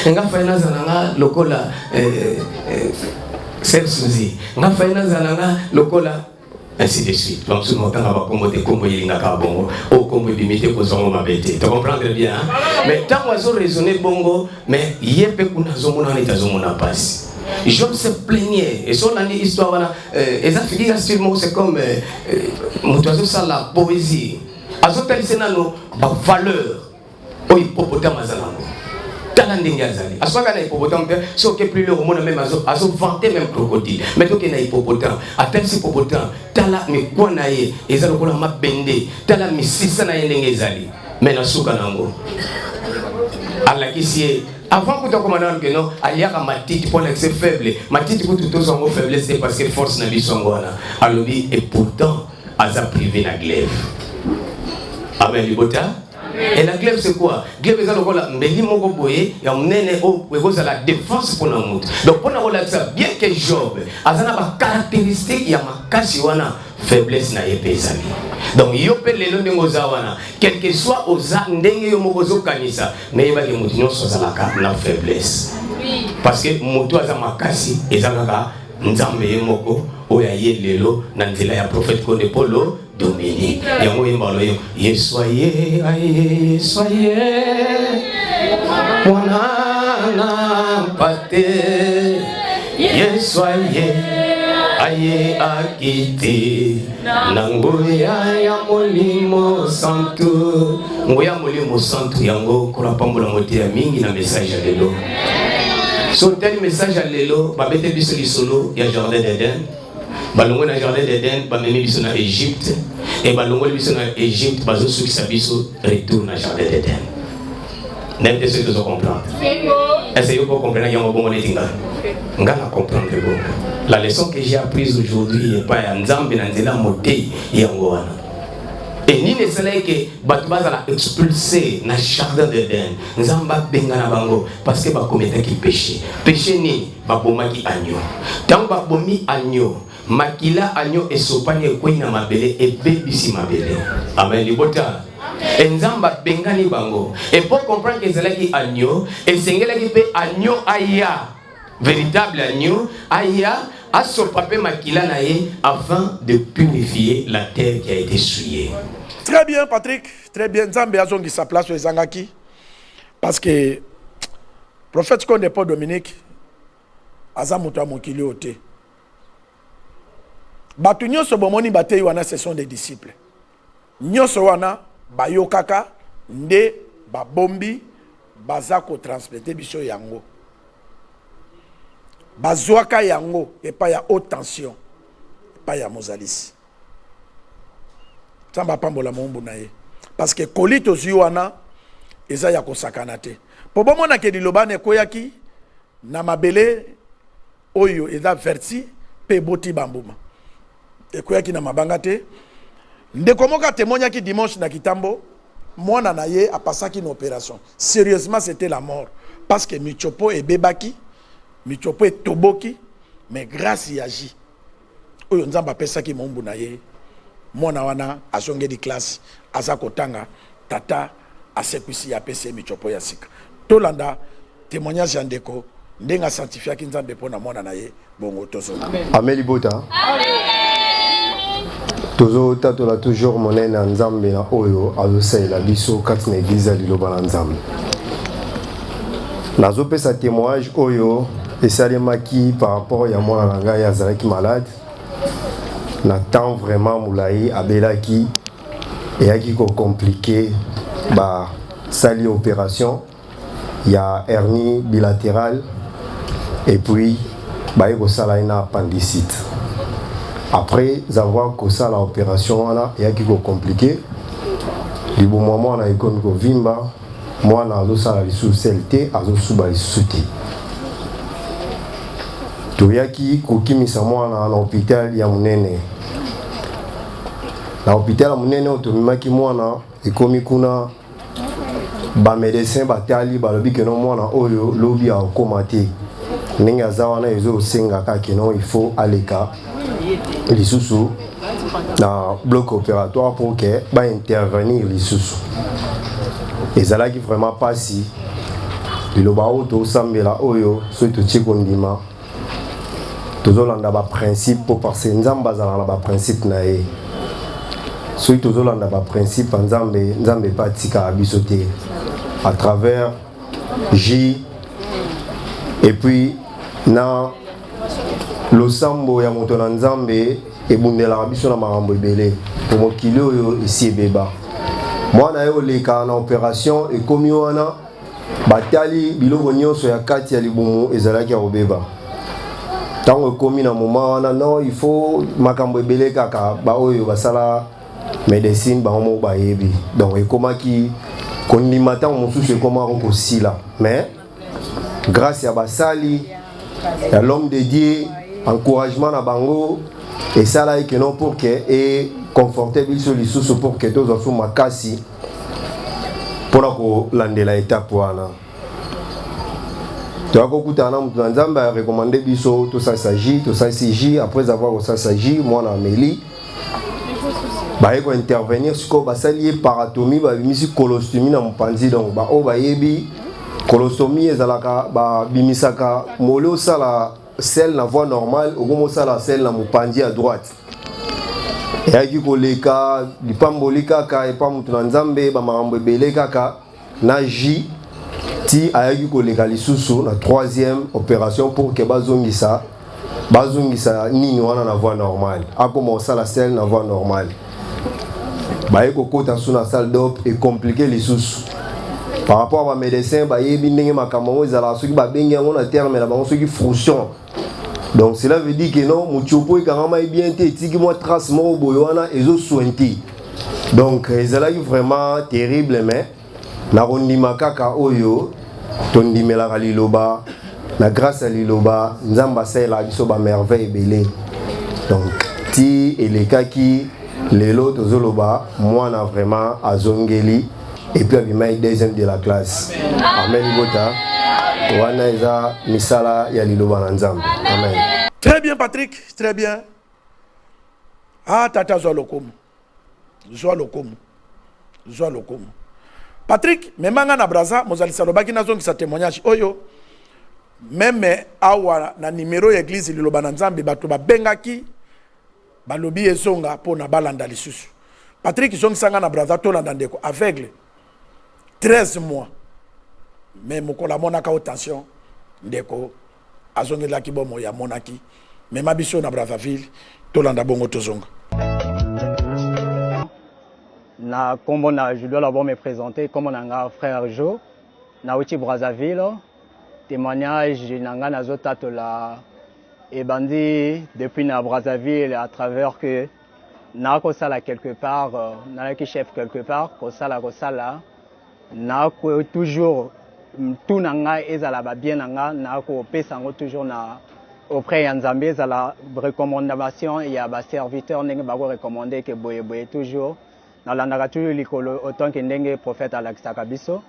nga faina zananga lokola ser suzi nga faina zananga lokola ainsi de suite. Donc, souvent, quand on va commander, comme il y a un bongo, ou comme il limite aux hommes m'abêter. Tu comprends bien? Mais tant qu'on a raisonné bongo, mais il y a peu qu'on a zomona et tazomona passe. Job se plaignait. Et sur l'année histoire, voilà, et ça fait dire c'est comme mon oiseau ça la poésie. Azotel senano, ba valeur. O hippopotame azango. Talanding yazali. Aswaka na hippopotame, so que plus le roman même azo vanter même crocodile. Mais donc na hippopotame, atel si hippopotame, tala me kwa na ye, ezalo kola mabende, tala mi sisa na ye ndenge ezali. Mais na suka nango. Allah qui si avant que tu commandes que non, il y a ma petite pour l'excès faible. Ma petite pour tout son faiblesse, c'est parce que force n'a pas son alobi et pourtant, elle a privé la glaive. Amen, Libota. Et la glaive, c'est quoi? Glaive, c'est la mbeli moko boye, ya mnene o wegoza la défense pour la montre. Donc, pour la ça, bien que Job, azana ba caractéristique ya makasi wana faiblesse na yepesali. Donc, yope lelo ndengoza wana, quel que soit oza ndenge yo mokozo kanisa, mais yeba ke mutu nyonso la faiblesse. Parce que mutu aza makasi ezalaka nzambe ye moko oya ye lelo na nzela ya prophète Konde Polo Dominique. Yango yembalo yo yesoye aye soye mwana pate yesoye aye akiti nangoya ya molimo santo ngoya molimo santo yango kola pambola mote ya mingi na message ya lelo. So tel message à l'élo, babete biso lisolo, il y a jardin d'Éden. Balongo na jardin d'Éden, bamemi biso na Égypte. Et balongo biso na Égypte, bazo sou sa biso retourne à jardin d'Éden. N'aime pas ce que vous comprendre. Essayez de comprendre, il y a un bon monétinga. On va comprendre bon. La leçon que j'ai apprise aujourd'hui n'est pas un Nzambe Nanzela Moté Yangoana. Et ni ne serait que Batoubaza l'a expulsé dans le jardin d'Éden. Nzamba Bengana Bango parce que ba commettait qui péché. Péché ni baboma qui agneau. Tant babomi agneau, makila agneau et sopane ko ina mabele et bébisi mabele. Amen libota. Et Nzamba Bengani Bango. Et pour comprendre que c'est là qui agneau, et c'est là qui peut agneau aya. Véritable agneau aya. À ce papier makila nae afin de purifier la terre qui a été souillée. Très bien, Patrick. Très bien. Nzambe a zongi sa place au Zangaki. Parce que prophète Konde Polo Dominique azamuto amokili ote. Batu nyonso bomoni batei wana ce sont des disciples. Nyonso wana bayokaka nde babombi bazako transmettre biso yango. Bazwaka yango et pas ya haute tension, pas ya mozalis. Tamba pambola mombu na ye. Parce que kolito ziwana eza ya kosakana te. Po bomona ke dilobane koyaki na mabele oyo eza verti pe boti bambuma. E koyaki na mabanga te. Ndeko moka témoignaki dimanche na Kitambo, mwana na ye a passaki une opération. Sérieusement, c'était la mort parce que Michopo et Bebaki Michopo et Toboki, mais grâce y agit. Oyo nzamba pesa ki mombu na ye. Mwana wana azonge di classe, azakotanga tata asekuisi ya pesa Michopo ya sika. Tolanda témoignage ndeko ndenga sanctifia ki nzambe pona mwana na ye bongo tozo. Amen libota. Tozo tatola toujours monene nzambe na oyo azosai la biso kati na église liloba na nzambe. Nazopesa témoignage oyo esalemaki par rapport ya mwana na ngai azalaki malade na temps vraiment moulayi abelaki eyaki ko compliqué ba sali opération ya hernie bilatérale et puis ba yeko sala ina appendicite. Après avoir causé la opération wana eyaki ko compliqué libo mwana na ikoni ko vimba mwana azosala lisusu selte azosuba lisusu te. Toyaki kokimisa mwana na hôpital ya munene. Na hôpital ya munene otomimaki mwana ekomi kuna ba médecin batali balobi ke no mwana oyo lobi akoma te. Ndenge aza wana ezo senga ka ke no il faut aleka lisusu dans le bloc opératoire pour que intervenir les sous. Et ça là qui vraiment pas si le bao to sambela oyo so to tchikondima tozolanda ba principe pour passer nzamba za la ba principe na e so tozolanda ba principe nzambe pas tika bisoté à travers J et puis na lo sambo ya moto na nzambe et bundela biso na marambo ebele pour mokili oyo ici beba moi na yo leka na opération et komi wana batali biloko nyonso ya kati ya libumu ezalaki ya obeba tango komi na moment wana non il faut makambo ebele kaka ba oyo basala médecine ba mo ba yebi donc ekomaki kondima tango mosusu ekomaki kosila mais grâce à basali à l'homme de Dieu encouragement na bango et ça là que non pour que et conforter biso lisusu pour que tous ensemble makasi pour la landela étape wana tu as kokutana mutu na nzambe a recommandé biso tout ça s'agit tout ça s'agit après avoir ça s'agit moi na Amélie ba eko intervenir sur basali paratomie ba bimisi colostomie na mpanzi donc ba o ba yebi colostomie ezalaka ba bimisaka molo sala celle la voie normale au gomo sala celle la mpanzi à droite et aki koleka lipambolika ka epa mutu na nzambe ba marambo ebele kaka na J ti ayaki koleka lisusu na troisième opération pour que bazongisa nini wana na voie normale akoma sala celle na voie normale ba eko kota sous la salle d'op et compliqué lisusu par rapport à médecin ba yebi ndenge makambo ezala soki ba bengi ngo na terme la bango soki frustration. Donc cela veut dire que non muchopo ikangama bien te tiki moi trace mo boyona ezo sointi. Donc ezala vraiment terrible mais na rondima kaka oyo tondimela liloba na grâce à liloba nzamba sala biso ba merveille belé. Donc ti elekaki lelo tozoloba moi na vraiment azongeli et puis abima deuxième de la classe. Amen gota. Wana eza misala ya liloba na nzambe. Amen. Très bien Patrick, très bien. Ah tata zo lokomu. Zo lokomu. Patrick, memanga na braza mozali salobaki nazongi sa témoignage oyo. Même awa na numéro ya église liloba na nzambe bato ba bengaki balobi ezonga pona balanda lisusu. Patrick zongisanga na braza to landa ndeko aveugle 13 mois. Mais mokola monaka au tension ndeko azongelaki bomo ya monaki mais mabiso na Brazzaville to landa bongo tozonga. Na kombo na je dois d'abord me présenter comme nanga frère Jo na uti Brazzaville témoignage nanga nazotato la ebandi depuis na Brazzaville à travers que na ko sala quelque part na ki chef quelque part ko sala na ko toujours tout nanga ezala ba bien nanga na ko pesa ngo toujours na auprès ya Nzambe ezala recommandation ya ba serviteur ndenge ba ko recommander que boye toujours na landaka toujours likolo autant que ndenge prophète alakisaka biso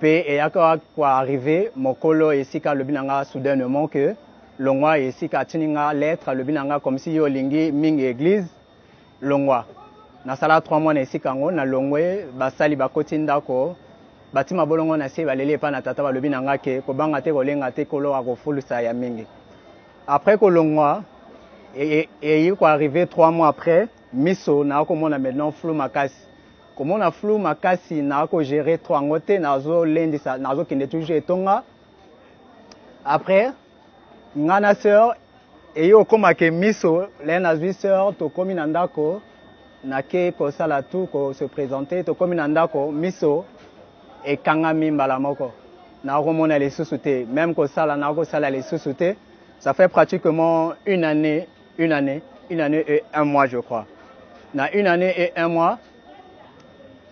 pe eyaka kwa arriver mokolo esika lobi nanga soudainement que longwa esika tininga lettre lobi nanga comme si yo lingi mingi église longwa na sala 3 mois na esika ngo na longwe basali bakoti ndako batima bolongo na se balele pa na tata balobi nanga ke ko banga te kolenga te kolo akofulusa ya mingi après kolongwa et il est arrivé 3 mois après miso na ko mona maintenant flou makasi comment on a flou makasi na ko gérer 3 ngote nazo lendi sa nazo kende toujours etonga après ngana sœur et yo koma ke miso lena zwi sœur to komi na ndako na ke ko sala tout ko se présenter to komi na ndako miso et kangami mbala moko na remona les sous-soutés même ko sala na ko sala les sous-soutés ça fait pratiquement une année et 1 mois je crois na 1 année et 1 mois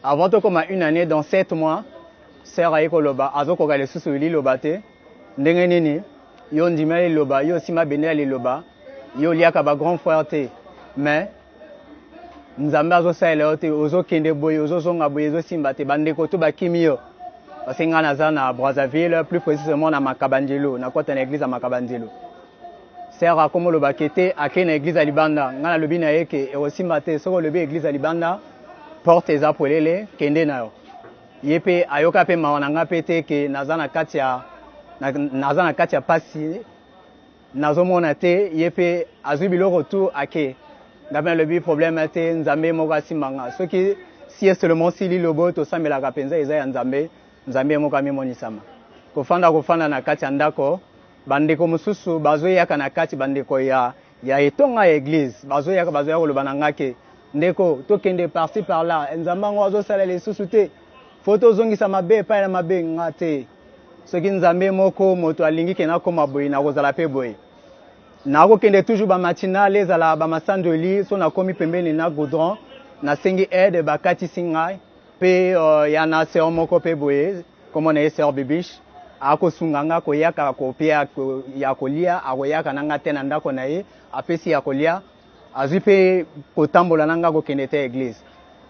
avant to comme 1 année dans 7 mois sœur ayiko loba azoko ga les sous-soutés lobate ndenge nini yo ndima loba yo sima benel loba yo liaka ba grand frère te mais nzambe azosala te ozokende boye ozozonga boye ozosimba te bandeko to bakimio parce que ngana za na Brazzaville plus précisément na Makabandilo na kota na église à Makabandilo sert à comme le bakete à ken église à libanda ngana lobi na yeke e aussi maté soko lobi église à libanda porte eza polele kende na yo yepe ayoka pe mawana nga pete ke nazana katia nazana katia pasi nazomona te yepe azwi biloko tu ake ngabe lobi problème te nzambe moka simanga soki si seulement sili lobo to samela kapenza eza ya nzambe moka mimonisama kofanda na kati ya ndako bandeko mususu bazoyaka na kati bandeko ya etonga ya église bazoyaka koloba na ngake ndeko tokende par-ci par là nzambe ngo azosala lisusu te foto zongisa mabe pa na mabe ngate soki nzambe moko moto alingi kena koma boye na kozala pe boye na kokende toujours ba matinale ezala ba masandoli so na komi pembeni na goudron na sengi aide bakati singai pe ya na seo moko pe boye comme on est sœur bibiche akosunganga koyaka kopia ya kolia akoyaka nanga tena ndako na ye apesi ya kolia azwi pe kotambola nanga kokende te église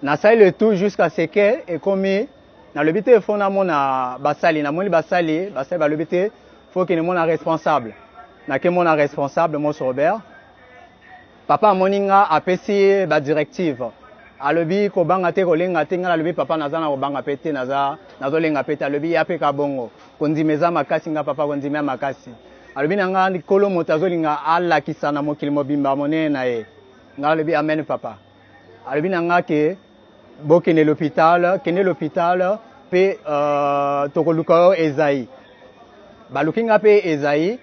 na sai le tout jusqu'à ce que et comme na lobité fona mona basali na moni basali ba lobité faut que mona responsable na ke mona responsable mo Robert papa moninga apesi ba directive alobi ko banga te ko lenga te ngala alobi papa nazana ko banga pete nazo lenga pete alobi ya pe ka bongo kondimeza makasi nga papa kondimea makasi alobi nanga kolo motazo linga ala kisana mokili mobimba monene na ye ngala alobi amen papa alobi nanga ke bokene l'hôpital pe tokoluka Ezaï balukinga pe Ezaï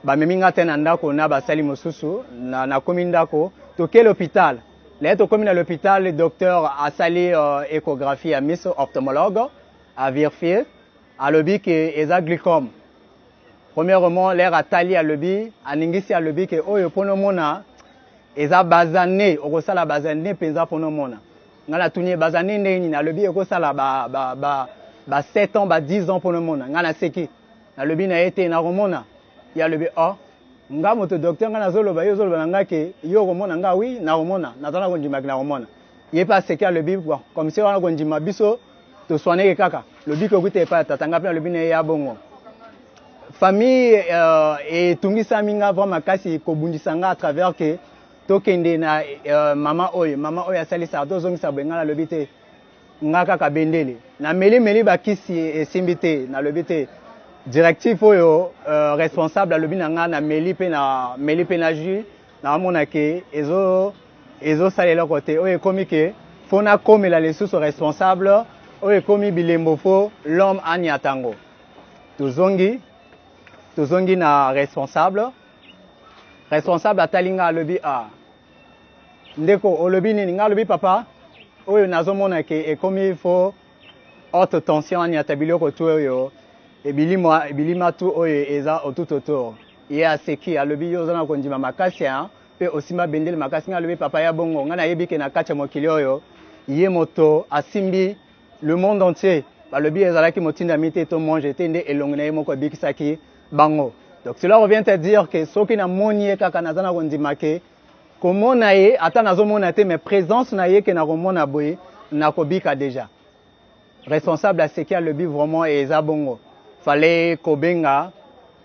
bameminga tena ndako na basali mosusu na komi ndako toke l'hôpital là tokomi na l'hôpital le docteur a sali échographie à miss ophtalmologue à vérifier à lobby que eza glycome premièrement l'air atali à lobby aningisi à lobby que oyo pono mona eza bazane okosala bazane penza pono mona ngala tuni bazane ndeni na lobby okosala ba 7 ans ba 10 ans pono mona ngala seki na lobby na été na romona ya lobby nga moto docteur nga nazoloba yo zoloba nga ke yo romona nga oui na romona nazana konjima na romona ye pas seki à lobby comme si wana konjima biso to soigner kaka lobby ko kuite pa tatanga pe lobby ne ya bongo famille et tungisa minga vraiment kasi ko bundisa nga à travers que tokende na mama oyo asalisa tozongisa benga na lobby te nga kaka bendele na meli bakisi esimbi te na lobby te directif oyo responsable à lobby nanga na meli pe na ju na mona ke ezo salela côté oyo komi ke fona komela les sous responsable oyo komi bilembo fo l'homme anyatango tozongi na responsable atalinga lobby ndeko olobi nini nga lobby papa oyo nazomona ke ekomi fo haute tension anyatabilo to oyo ebilima tu oyo eza otutoto ye aseki alobi yo zana konjima makasi pe osima bendele makasi nga alobi papa ya bongo nga na yebike na kati mokili oyo ye moto asimbi le monde entier balobi ezalaki motinda mite to mange te nde elongo na ye moko bikisaki bango donc cela revient à dire que soki na moni kaka nazana konjima ke komona ye ata nazomona te mais présence na ye ke na komona boye na kobika déjà responsable aseki alobi vraiment eza bongo fallait kobenga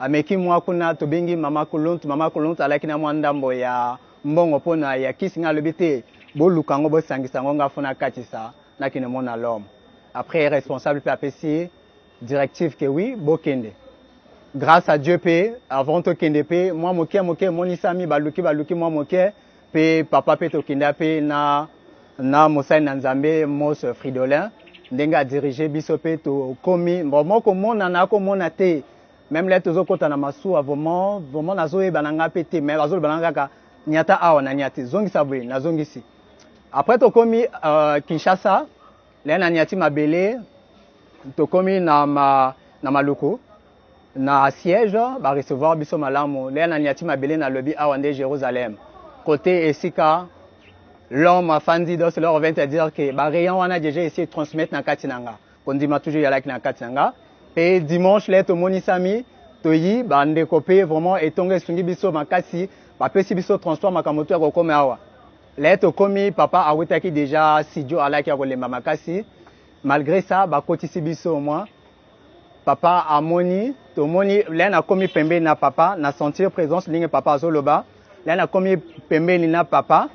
ameki mwa kuna tobengi mama kuluntu alaki na mwa ndambo ya mbongo pona ya kisinga lobite boluka ngo bosangisa ngo ngafuna katisa na kine mona l'homme après responsable pe apesi directive que oui bokende grâce à Dieu pe avant to kende pe moi moke moni sami baluki moi moke pe papa pe to kende pe na mosai na nzambe mos Fridolin ndenga diriger biso pe to komi vraiment komona na komona te même les tozo kota na masu vraiment nazo ebananga pe te mais bazo bananga ka nyata awa na nyati zongisa boye na zongisi après to komi Kinshasa le na nyati mabele to komi na maluku na siège ba recevoir biso malamu le na nyati mabele na lobby awa nde Jérusalem côté esika l'homme a fandi donc cela revient à dire que ba rayon wana déjà essayé de transmettre na katinanga kondima toujours yala na katinanga et dimanche là to monisami to yi ba ndeko pe vraiment etonga sungi biso makasi ba pesi biso transport makamoto ko koma awa là to komi papa awitaki déjà studio alaki ko lemba makasi malgré ça ba kotisi biso moi papa amoni to moni là na komi pembe na papa na sentir présence linge papa azoloba là na komi pembe ni na papa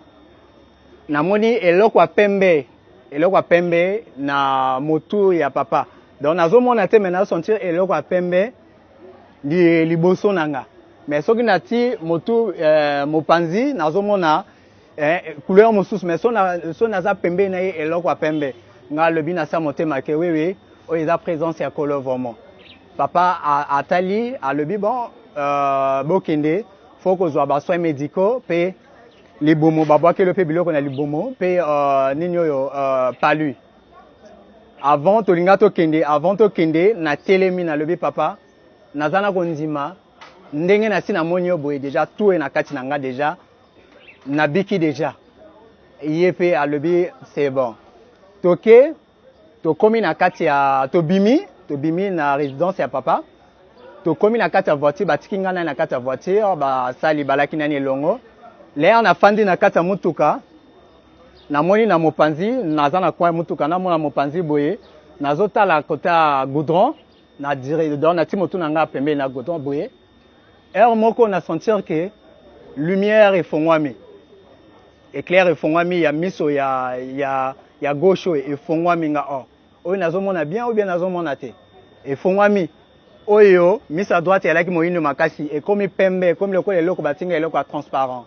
na moni eloko pembe na motu ya papa donc nazomona te maintenant sentir eloko pembe li liboso nanga mais soki nati motu mopanzi nazomona couleur mosusu mais so naza pembe na ye eloko pembe nga lobi na sa motema ke oui o eza présence ya kolo vraiment papa atali a lobi bon bokende faut que zo ba soins médicaux pe libomo babwaki le pe biloko na libomo pe nini oyo palu avant to kende na telemi na lobi papa nazana kondima ndenge na sina moni boye déjà tout est na kati na nga déjà na biki déjà yepe a lobi c'est bon toke to komi na kati ya to bimi na résidence ya papa to komi na kati ya voiture batiki ngana na kati ya voiture ba sali balaki nani longo l'air na fandi na kati ya mutuka na moni na mopanzi naza na kwa mutuka na mona mopanzi boye nazotala kota goudron na dire dans na timotu na nga pembe na goudron boye er moko na sentir que lumière efongwami éclair efongwami ya miso ya gauche efongwami nga oyo nazomona bien ou bien nazomona te efongwami oyo misa droite yalaki moyindo makasi ekomi pembe comme le kola eloko batinga eloko transparent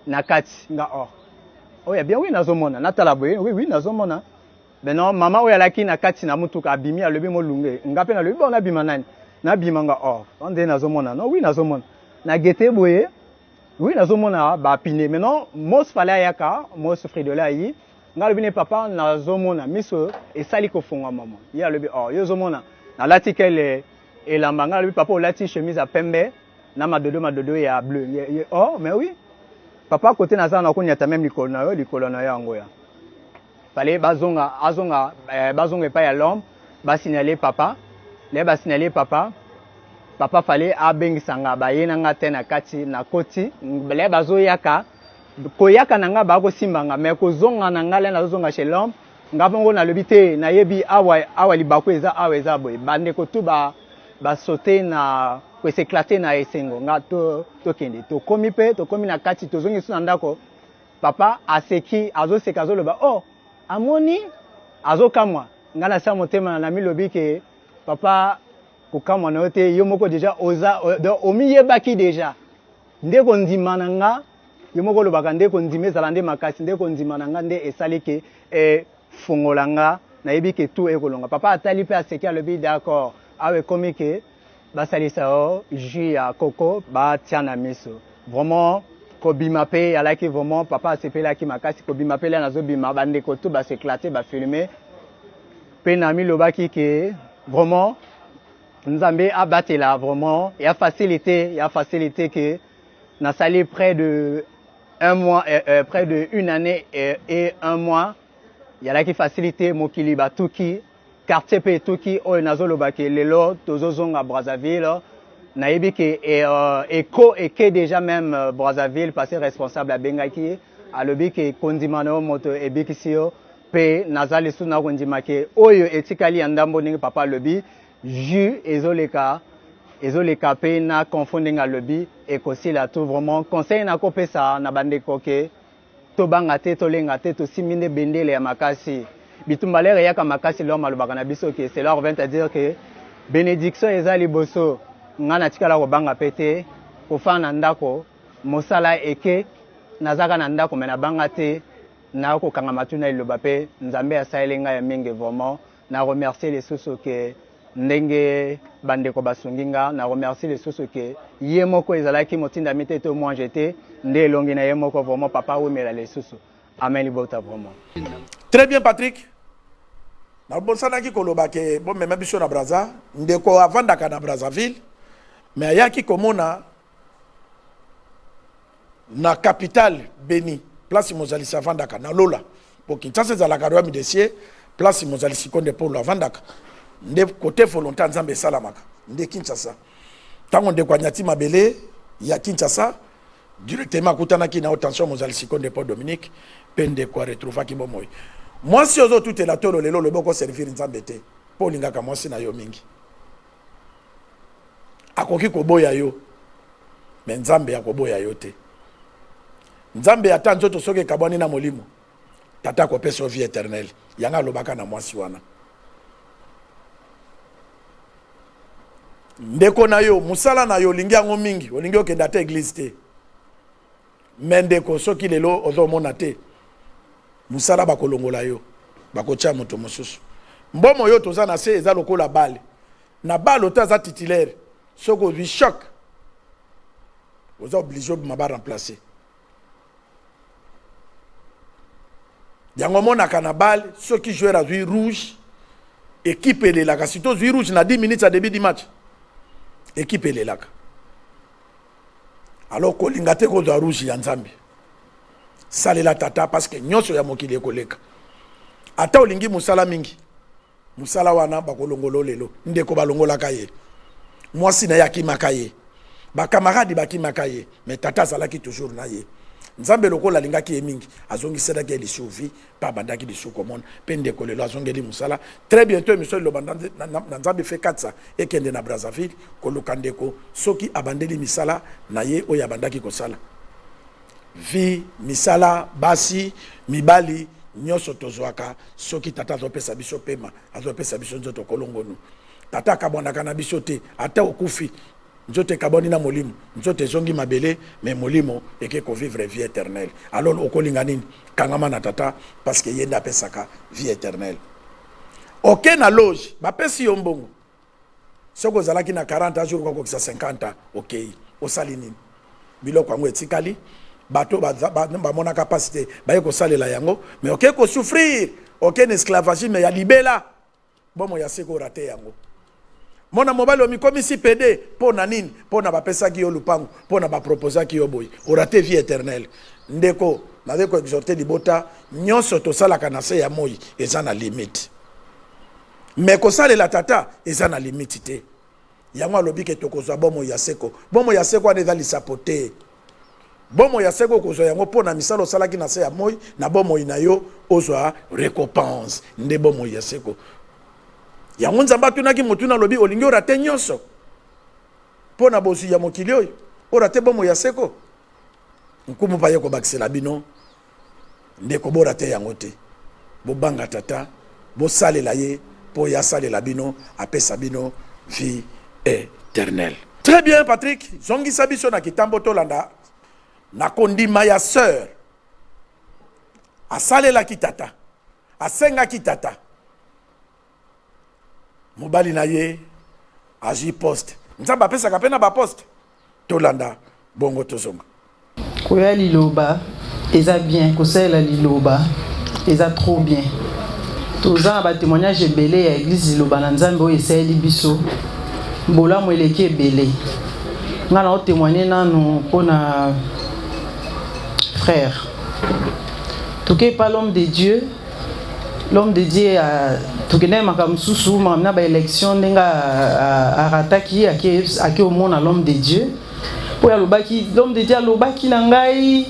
na kati nga oyo bien oui nazomona natala boye oui nazomona ben non mama oyo alaki na kati na mutuka abimi alobi molunge ngape na lobi bon abima nani na bima nga onde nazomona non oui nazomona na gete boye oui nazomona ba pine maintenant mos fala yaka mos fridola yi nga lobi ne papa nazomona miso esali ko funga mama ya lobi yo zomona na lati kele elamba nga lobi papa olati chemise à pembe na madodo ya bleu mais oui papa côté naza na konya ta même likolo na yango ya fallait bazonga pa ya l'homme ba signaler papa papa fallait abengisanga ba yena nga te na kati na koti le bazoyaka koyaka nanga ba ko simbanga mais ko zonga nanga le na zonga chez l'homme ngabongo na lobité na yebi awa libako eza boy bande ko tu ba sauter na ko s'éclater na esengo nga to kende to komi na kati to zongi suna ndako papa aseki azoseka azoloba amoni azokamwa nga na sa motema na milobi ke papa kokamwa na yote yo moko déjà omiyebaki déjà ndeko ndima na nga yo moko lobaka ndeko ndima ezala nde makasi ndeko ndima na nga nde esali ke fungola nga nayebi ke tout ekolonga papa atali pe aseki alobi d'accord awe komi ke basalisa jus ya coco batia na miso vraiment kobima pe alaki vraiment papa asepelaki makasi kobima pe la nazobima bandeko tout baséclater bafilmer pe na milobaki ke vraiment nzambe abatela vraiment ya facilité que nasali près de une année et un mois yalaki facilité mokili batuki quartier pe tuki oyo nazolobaki lelo tozozonga Brazzaville nayebi ke eke déjà même Brazzaville passé responsable abengaki alobi ke kondimano moto ebikisio pe nazali suna kondima ke oyo etikali ya ndambo ndenge papa alobi jus ezoleka pe na confonding alobi ekosila tout vraiment conseil na kopesa na bandeko ke tobanga te tolenga te tosimi nde bendele ya makasi bitumbalere yaka makasi lo malobaka na biso ke c'est leur vient à dire que bénédiction eza liboso ngana tikala ko banga pete ko fana ndako mosala eke nazaka na ndako mena banga te na ko kanga matuna iloba pe nzambe asayelenga ya mingi vraiment na remercier les soso ke ndenge bandeko basunginga na remercier les soso ke yemoko ezalaki motinda mite to moi j'étais nde longi na yemoko vraiment papa wemela les soso amen libota vraiment. Très bien Patrick. Na bonsana ki koloba ke bon même biso na Brazza ndeko avandaka na Brazzaville mais ayaki komona na capitale Beni place mozalisi avandaka na Lola pour Kinshasa ezalaka roi midesier place mozalisi konde pour avandaka nde côté volonté nzambe salamaka nde Kinshasa tango ndeko anyati mabele ya Kinshasa directement kutanaki na attention mozalisi konde pour Dominique pende kwa retrouvaki bomoy. Moi si ozo tout la tolo lelo le boko servir nzambe te po lingaka moi si na yo mingi akoki koboya yo mais nzambe akoboya yo te. Nzambe ata nzoto soki kabwani na molimo tata kopesa vie éternelle yanga alobaka na mwasi wana. Ndeko na yo musala na yo olingi yango mingi olingi okenda te église te, mais ndeko soki lelo ozomona te musala bakolongola yo bakotia moto mosusu. Mbomo yo toza na se eza lokola bale na bale otaza titulaire soko ozwi choc oza obligé obima remplacer. Yango monaka na bale soki joueur azwi rouge équipe elelaka sito ozwi rouge na 10 minutes à début du match équipe elelaka. Alors kolinga te kozwa rouge ya nzambe salela tata parce que nyonso ya mokili ekoleka. Ata olingi musala mingi musala wana bakolongolo lelo ndeko balongolaka ye mwasi na yakimaka ye bakamaradi bakimaka ye mais tata azalaki toujours na ye. Nzambe lokola alingaki ye mingi azongiselaki lisuvi pa bandaki lisu komona pe ndeko lelo azongeli musala. Très bientôt monsieur lobanda na nzambe fait 4 ekende na Brazzaville koluka ndeko soki abandeli misala na ye oyo abandaki kosala. Vi misala basi mibali nyoso tozwaka soki tata azopesa biso pema azopesa biso nzoto kolongonu. Tata kabonaka na biso te ata okufi nzoto kaboni na molimo nzoto ezongi mabele mais molimo eke ko vivre vie éternelle. Alors okolinga nini kangama na tata parce que yenda pesaka vie éternelle. Ok na loge bapesi yo mbongo soko zalaki na 40 jours ko kokisa 50 ok osali nini biloko yango etikali bato ba mona capacité ba yeko salela yango mais ok ko souffrir ok na esclavagisme ya libela bomo ya seko raté yango. Mona mobali omikomi si pede pona nini pona bapesaki yo lupango pona baproposaki yo boy orate vie éternelle. Ndeko nazeko exhorter libota nyonso tosalaka na se ya moi eza na limite mais kosalela tata eza na limite te. Yango alobi ke tokozwa bomo ya seko ane eza lisapote bomo ya seko kozwa yango pona misalo salaki na se ya moi na bomo ina yo ozwa récompense nde bomo ya seko. Yango nzamba tunaki motuna lobi olingi orate nyonso pona bosi ya mokili oyo orate bomo ya seko nkumu pa yeko bakisela bino ndeko borate yango te bobanga tata bosalela ye po ya salela bino apesa bino vie éternelle. Très bien Patrick zongisa biso na kitambo tolanda na kondima ya sœur asalela kitata asenga kitata mobali na ye aji poste nzamba pesaka pena ba poste tolanda bongo tozonga koya liloba eza bien kosala liloba eza trop bien toza ba témoignage ebele ya église liloba na nzambe oyo esali biso mbolamu eleki ebele nga na otémoigner nanu mpona frère toke pas l'homme de Dieu a tokende makamsusu mamna ba élection ndenga arataki ake omona l'homme de Dieu oya lobaki l'homme de Dieu alobaki na ngai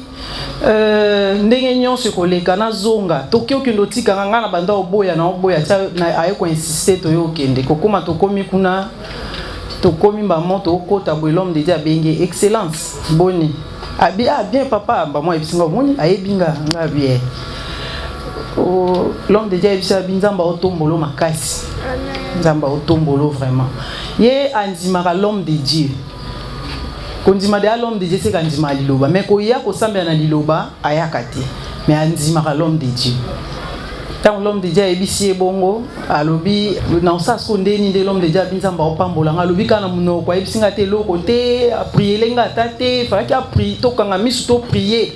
ndenge nyonso koleka na zonga toke okendo tika nga na banda oboya na aye ko insister to yo okende kokoma tokomi kuna tokomi ba moto okota bo l'homme de Dieu abenge excellence boni abi bien papa ba moi ebisinga boni ayebinga nga bien l'homme de Dieu est nzamba otombolo makasi nzamba otombolo vraiment ye andimaka l'homme de Dieu kondima de l'homme de Dieu c'est kandima liloba mais ko ya ko sambela na liloba ayaka te mais andimaka l'homme de Dieu tant l'homme de Dieu ebisi bongo alobi na osasko ndeni de l'homme de Dieu nzamba opambola alobi kana munoko ebisinga te loko te a prier lenga tate faki a prier to kanga misu to prier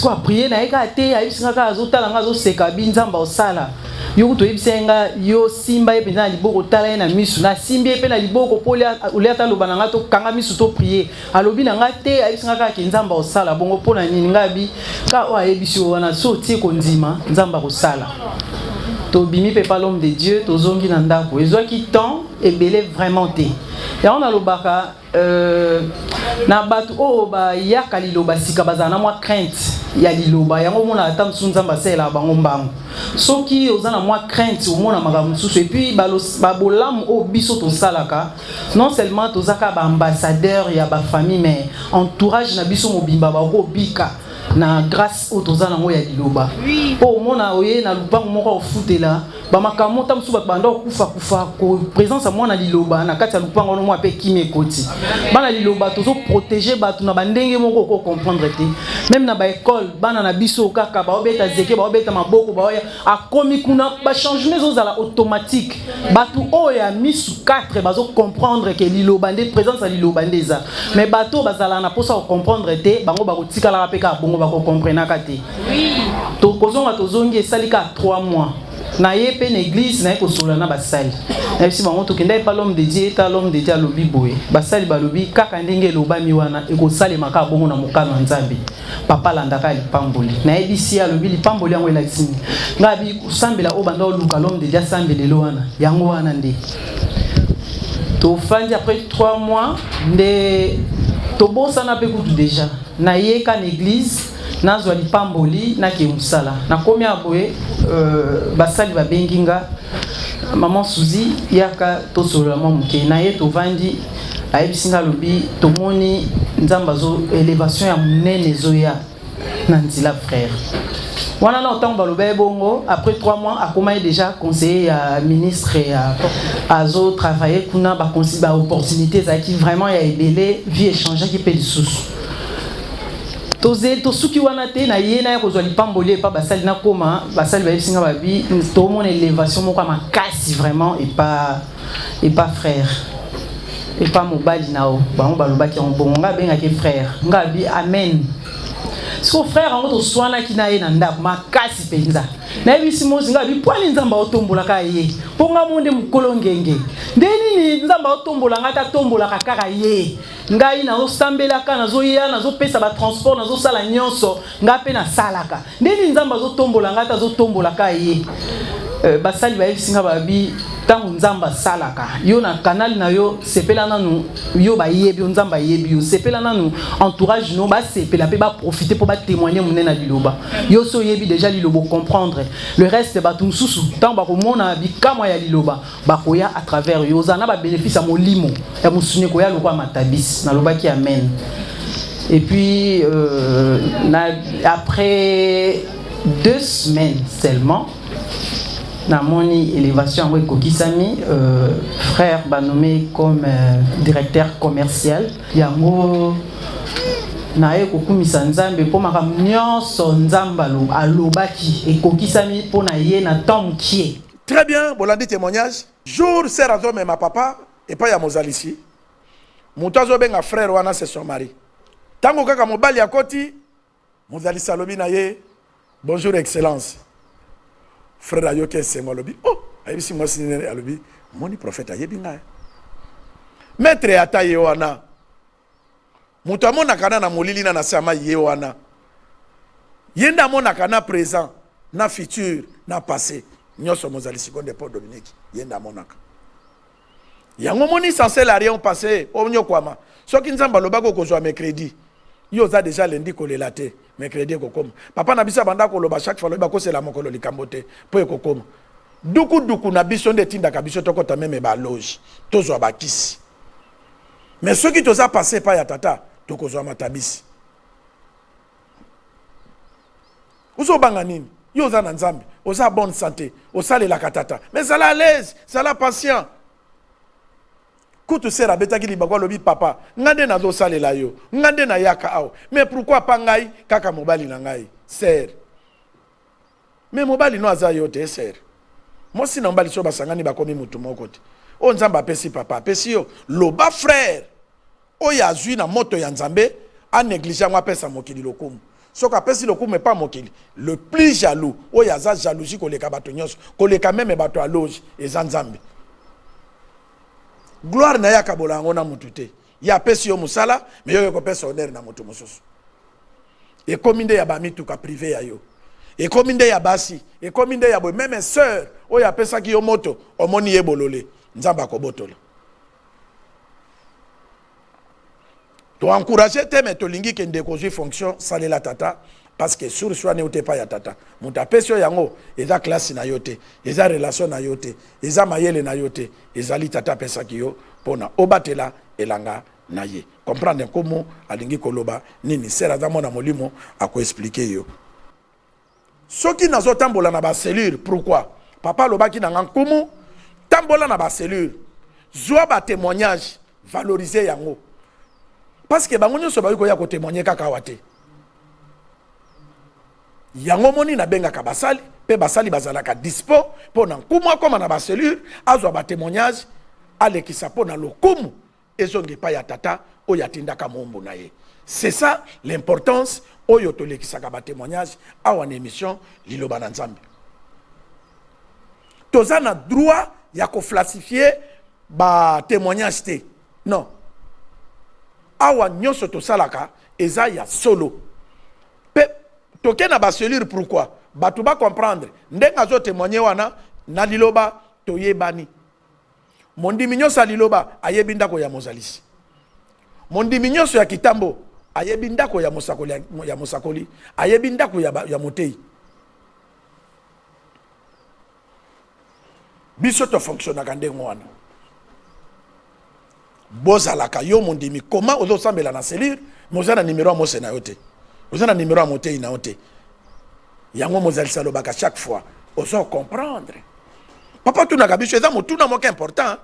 quoi prier na ekate ayisinga ka azotala nga azoseka binzamba osala yo to ebisenga yo simba epe na liboko tala na misu na simbi epe na liboko polia oleta lobana nga to kanga misu to prier alobi na nga te ayisinga ka kinzamba osala bongo pona nini ngabi ka o ayebisi wana so tie kondima nzamba kosala to bimi pe pas l'homme de Dieu to zongi na ndako ezwaki temps ebele vraiment te et on a lobaka na batu o ba yakali loba sika bazana moi crainte ya liloba yango mona ata msusu nzambe asala bango mbango soki oza na mwa crainte omona makambo mosusu et puis babolamu oyo biso tosalaka non seulement tozaka baambassadeur ya bafamille mais entourage na biso mobimba bakobika na grâce oyo toza nango ya liloba mpo omona oye na lupango moko ofutela bamakambo ta mosusu bato banda okufa présence ya mwana liloba na kati ya lupango wana mwa mpe kimi ekoti bana liloba tozoprotege bato na bandenge moko okocomprendre te même na baekole bana na biso kaka baobeta zeke baobeta maboko baoya akomi kuna bachangement ezozala automatique bato oyo ya misu 4 bazocomprendre ke liloba nde présence ya liloba nde eza mais bato bazala na mposa kocomprendre te bango bakotikalaka mpe kaka bongo bakocomprenaka te tokozonga tozongi esali ka 3 mois na ye pe na église na ye kosola na basali na bisi bango tokenda epa l'homme de Dieu eta l'homme de Dieu alobi boye basali balobi kaka ndenge elobami wana ekosalemaka bongo na mokano ya nzambe papa alandaka lipamboli nayebisi alobi lipamboli yango elakisi ngabi kosambela oyo banda oluka l'homme de Dieu asambelelo wana yango wana nde tofandi après 3 mois nde tobosana mpe kutu déjà na ye ka na église nazwa lipamboli na ke musala na komi aboye basali babengi nga maman Suzy yaka tosolola mwa moke na ye tovandi ayebisi nga lobi tomoni nzambe azo élévation ya monene ezoya na nzela frère wana na otango baloba ebongo après 3 mois akomai déjà conseiller ya ministre ya azo travailler kuna ba opportunité ezalaki vraiment ya ebele vie échangeaki mpe lisusu tosuki wana te na ye na ya kozwa lipamboli epa basali na koma basali bayebisinga babi tomona élévation moko ya makasi vraiment epa frère epa mobali nao bango balobaki yango bongo nga abengaki frère nga abi amen siko frère yango toswanaki na ye na ndako makasi mpenza nayebisi mosi nga abi pwani nzambe aotombolaka ye mpo nga mo nde mokolo ngenge nde nini nzambe aotombola nga ata tombolaka kaka ye ngai nazosambelaka nazoya nazopesa batransport nazosala nyonso nga mpe nasalaka nde nini nzambe azotombola nga ata azotombolaka ye basali bayebisi nga babi tango nzamba salaka yo na canal na yo sepela nanu yo bayebi yo nzamba yebi yo sepela nanu entourage no ba sepela pe ba profiter pour ba témoigner monena liloba yo so yebi déjà lilobo comprendre le reste ba tunsusu tango ba komona bikamwa ya liloba ba koya à travers yo zana ba bénéfice ya molimo ya musuni koya lokwa matabis na lobaki amen et puis après 2 semaines seulement na moni élévation avec Kokisami frère ba nommé comme directeur commercial yango na ye kokumisa nzambe po makambo nyonso nzamba alobaki ekokisami po na ye na temps qui très bien bolandi témoignage jour sert à toi ma papa et pas ya mozalisi mutazo benga frère wana c'est son mari tango kaka mobali akoti mozalisi alobi na ye bonjour excellence frère ayoke sengo alobi oh ayebisi mwasi nene alobi moni prophète ayebi nga maître ata ye wana mutu amonaka na molili na sama ye wana yenda amonaka na présent na futur na passé nyonso mozali seconde Paul Dominique yenda amonaka yango moni censé la rien passé onyokwama soki nzamba lobako kozwa mercredi yo za déjà lundi kolela te mercredi kokoma papa na bisa banda koloba chaque fois loba kosela mokolo likambo te po ekokoma duku na biso nde tindaka biso tokota meme ba loge tozwa bakisi mais ceux qui toza passé pa ya tata tokozwa matabisi uzo banga nini yo za na nzambe oza bonne santé osalela katata mais sala à l'aise sala patient kutu sera betaki libakwa lobi papa ngande na do salela yo ngande na yaka awo mais pourquoi pas ngai kaka mobali na ngai ser mais mobali no aza yo te ser mo si na mobali so basangani bakomi mutu moko te o nzamba pesi papa pesi yo loba frère o ya zui na moto ya nzambe a négliger ngwa pesa mokili lokumu soka pesi lokumu pas mokili le plus jaloux o ya za jalousie koleka bato nyonso koleka même bato a loge eza nzambe gloire na yaka bolango na mutu te ya pesi yo musala mais yo ko pesa honneur na mutu mususu e kominde ya bamituka privé ya yo e kominde ya basi e kominde ya boy même sœur o ya pesa ki yo moto omoni ye bolole nzamba ko botola to encourager te mais to lingi ke ndeko jui fonction salela tata parce que sur soi ne pas ya tata muta pesio yango eza classe na yote eza relation na yote eza mayele na yote ezali tata pesa kiyo pona obatela elanga na ye comprendre comment alingi koloba nini sera za mona molimo ako expliquer yo soki nazo tambola na ba cellule pourquoi papa lobaki na nkumu tambola na ba cellule zwa ba témoignage valoriser yango parce que bango nyonso ba ko ya ko témoigner kaka wate yango moni na benga ka basali pe basali bazalaka dispo pona nkumu akoma na ba cellule azwa ba témoignage alekisa pona lokumu ezongi pa ya tata oyo atindaka mombo na ye. C'est ça l'importance oyo tolekisaka ba témoignage awa na émission Liloba na Nzambe. Toza na droit ya ko falsifier ba témoignage te. Non. Awa nyonso tosalaka eza ya solo. Pe toke na ba cellule pourquoi? Batu ba comprendre ndenga zo témoigner wana na liloba toyebani. Mondimi nyonso ya liloba ayebi ndako ya mozalisi. Mondimi nyonso ya kitambo ayebi ndako ya mosakoli ayebi ndako ya motei. Biso to fonctionnaka ndengo wana. Bozalaka yo mondimi comment ozo sambela na cellule mozana numéro ya mose na yote. Ozana numéro ya motei na yote. Yango mozalisa lobaka chaque fois ozo comprendre. Papa tu na biso eza motuna moko important.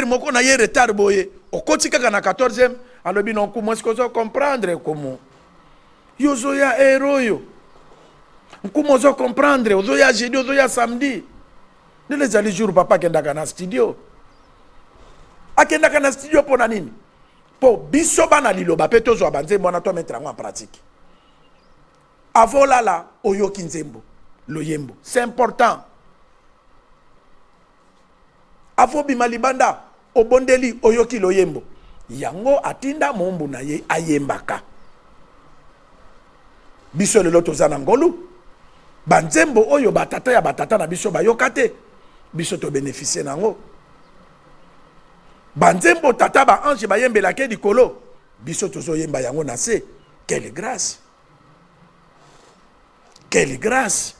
Moko na ye retard boye okoti kaka na 14e alobi non ko mosko zo comprendre comment yozo ya héros nkumo zo comprendre ozo ya jeudi ozo ya samedi ne les ali jour papa kendaka na studio akendaka na studio pona nini po biso bana liloba pe tozo abanze mona to mettre en pratique avolala oyoki nzembo loyembo c'est important. Afo bimalibanda obondeli oyoki loyembo yango atinda mombu na ye ayembaka biso lelo tozana ngolu banzembo oyo batata ya batata na biso bayokate biso to bénéficier nango banzembo tata ba ange bayembela ke dikolo biso tozo yemba yango na se. Quelle grâce, quelle grâce.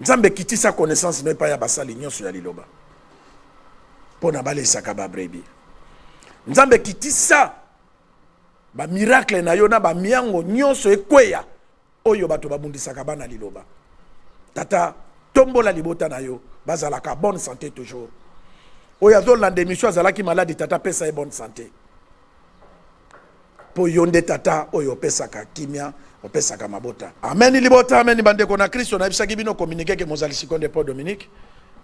Nzambe kitisa connaissance ne pas ya basali nyonso ya liloba pona bale sakaba brebi. Nzambe kitisa ba miracle na yo na ba miango nyonso ekweya oyo bato babundisaka bana liloba. Tata tombola libota na yo bazalaka bonne santé toujours. Oyo azolanda émission azalaki malade tata pesa e bonne santé. Po yonde tata oyo pesaka kimia opesaka mabota. Amen libota amen bandeko na Kristo na bisaki bino communiquer que mozali sikonde Paul Dominique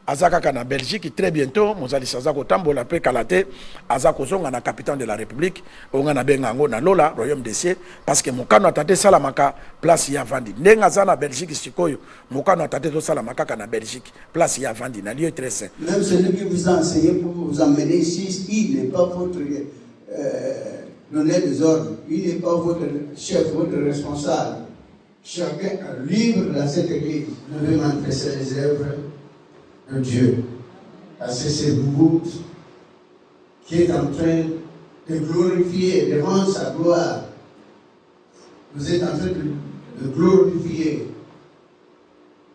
azaka kana Belgique très bientôt mozali sazako tambola pe kalate azako zonga na capitaine de la République onga na benga ngo na lola royaume des cieux parce que mokano atate salamaka place ya vandi ndenga za na Belgique sikoyo mokano atate to salamaka kana Belgique place ya vandi na lieu très saint. Même celui qui vous a enseigné pour vous emmener ici, il n'est pas votre donner des ordres. Il n'est pas votre chef, votre responsable. Chacun est libre dans cette église de manifester les œuvres de Dieu. Parce que c'est vous qui êtes en train de glorifier, de rendre sa gloire. Vous êtes en train de glorifier.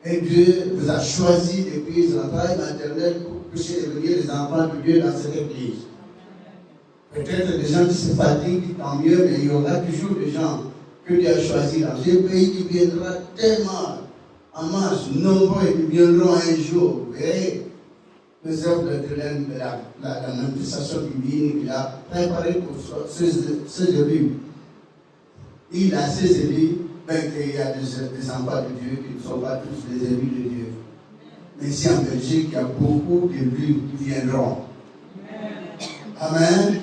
Et Dieu vous a choisi depuis l'entraille maternelle pour puissiez devenir les enfants de Dieu dans cette église. Peut-être des gens qui se fatiguent, tant mieux, mais il y aura toujours des gens que Dieu a choisis dans ce pays qui viendra tellement en masse, nombreux, qui viendront un jour. Vous verrez les œuvres de la manifestation divine qu'il a préparée pour ses élus. Il a ses élus, même qu'il y a des enfants de Dieu qui ne sont pas tous des élus de Dieu. Mais ici en Belgique, il y a beaucoup d'élus qui viendront. Amen.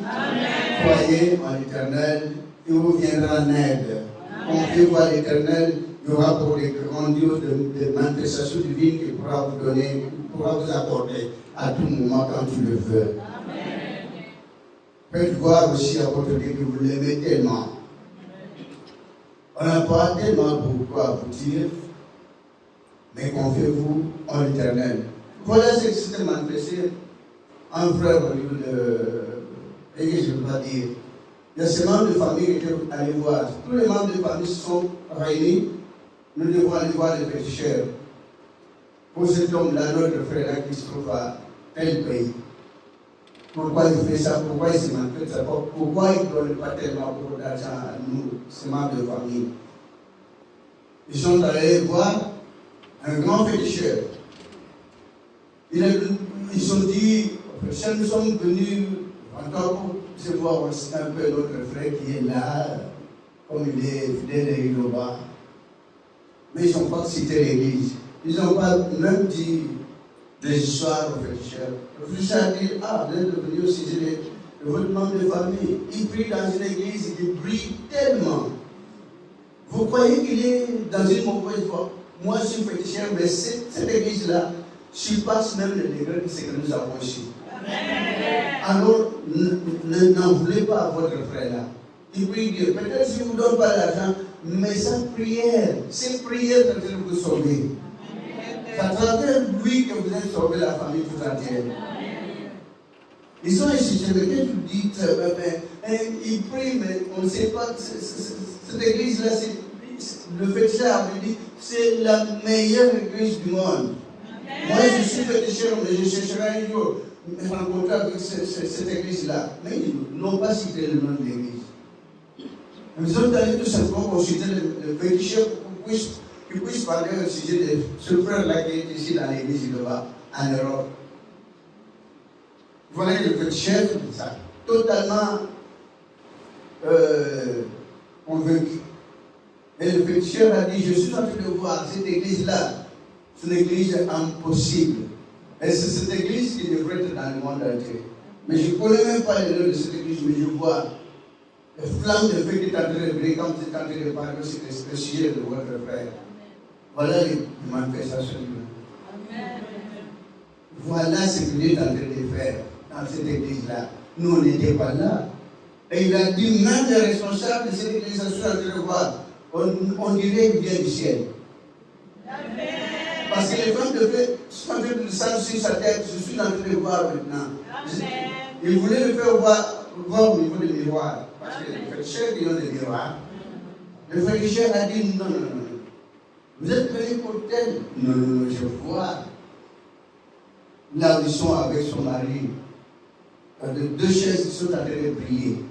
Croyez en l'Éternel, il vous viendra en aide. Confiez-vous à l'Éternel, il y aura pour les grandioses de manifestations divines qu'il pourra vous donner, qu'il pourra vous accorder à tout moment quand tu le veux. Faites voir aussi à votre Dieu que vous l'aimez tellement. On n'a pas tellement pourquoi vous dire, mais confiez-vous en l'Éternel. Voilà ce qui s'est manifesté. Un frère au niveau de l'église, je ne veux pas dire, Il y a ces membres de famille qui étaient allés voir. Tous les membres de famille se sont réunis. Nous devons aller voir les péticheurs. Pour cet homme-là, notre frère qui se trouve à tel pays. Pourquoi il fait ça? Pourquoi il se maltraite ça? Pourquoi il ne donne pas tellement beaucoup d'argent à nous, ces membres de famille? Ils sont allés voir un grand féticheur. Ils ont dit, nous sommes venus encore pour se voir un peu notre frère qui est là, comme il est fidèle et Iloba. Mais ils n'ont pas cité l'église. Ils n'ont pas même dit des histoires au féticheur. Le féticheur a dit, vous êtes venu au sujet de votre membre de famille. Il prie dans une église, il brille tellement. Vous croyez qu'il est dans une mauvaise voie? Moi, je suis féticheur, mais cette église-là surpasse même le degré de ce que nous avons ici. Alors, n'en voulez pas à votre frère là. Il prie Dieu. Peut-être qu'il ne vous donne pas l'argent, mais sa prière, c'est prière de vous sauver. C'est à travers lui que vous êtes sauvé la famille tout entière. Ils sont ici, je vais vous dire, ils prient, mais on ne sait pas, cette église-là, le féticheur avait dit, c'est la meilleure église du monde. Moi, je suis féticheur, mais je chercherai un jour me rencontrer avec cette église-là. Mais ils n'ont pas cité le nom de l'église. Ils sont allés tout simplement consulter le féticheur pour qu'il puisse parler au sujet de ce frère-là qui est ici dans l'église là-bas, en Europe. Voilà le féticheur, ça, totalement convaincu. Et le féticheur a dit, je suis en train de voir cette église-là, c'est une église impossible. Et c'est cette église qui devrait être dans le monde entier. Mais je ne connais même pas le nom de cette église, mais je vois le flamme de feu qui est en train de briller comme c'est en train de parler sur le sujet de votre frère. Voilà les manifestations. Voilà ce qu'il est en train de faire dans cette église-là. Nous, on n'était pas là. Et il a dit, même les responsables de cette église sont en train de voir. On dirait qu'il vient du ciel. Parce que les femmes de feu sont en train de descendre sur sa tête. Je suis en train de voir maintenant. Il voulait le faire voir au niveau des miroirs. Parce que les féticheurs qui ont des miroirs. Le féticheur a dit non. Vous êtes venus pour tel? Non, je vois. Là où ils sont avec son mari. Deux chaises qui sont en train de prier.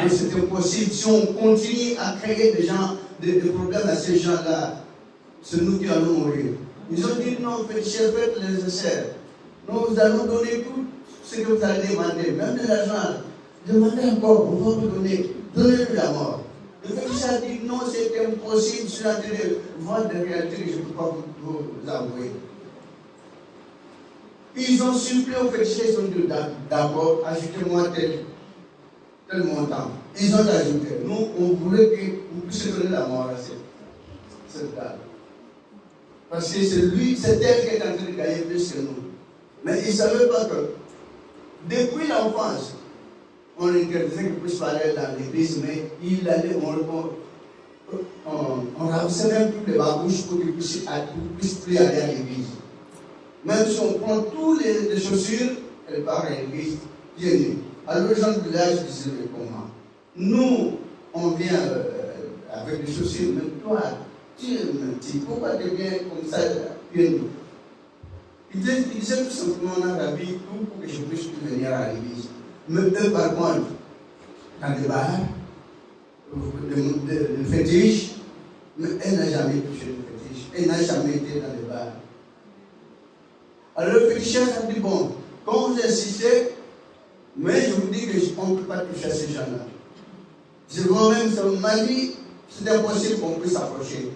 Donc c'est impossible. Si on continue à créer des problèmes à ces gens-là, c'est nous qui allons mourir. Ils ont dit non, féticheur, faites les nécessaires. Nous allons donner tout ce que vous allez demander, même de l'argent. Demandez encore, on va vous donner. Donnez-lui la mort. Le féticheur a dit non, c'est impossible. Je suis en train de voir des réalités que je ne peux pas vous avouer. Ils ont supplié au féticheur, ils ont dit d'abord, ajoutez-moi tel montant. Ils ont ajouté. Nous, on voulait que vous puissiez donner la mort à cette dame. Parce que c'est elle qui est en train de gagner plus que nous. Mais ils ne savaient pas que, depuis l'enfance, on interdisait qu'il puisse parler dans l'église, mais il allait, on ramassait même toutes les babouches pour qu'il puisse plus aller à l'église. Même si on prend toutes les chaussures, elle part à l'église, pieds nus. Alors les gens du village disaient, comment? Nous, on vient avec des chaussures, mais toi, pourquoi tu viens comme ça, pieds nus? Il disait tout simplement en Arabie, tout pour que je puisse plus venir à l'église. Mais eux, par contre, dans les bars, le fétiche, mais elle n'a jamais touché le fétiche. Elle n'a jamais été dans les bars. Alors le féticheur a dit, bon, quand vous insistez, mais je vous dis qu'on ne peut pas toucher à ces gens-là. Je vois même sur ma vie, c'est impossible qu'on puisse s'approcher.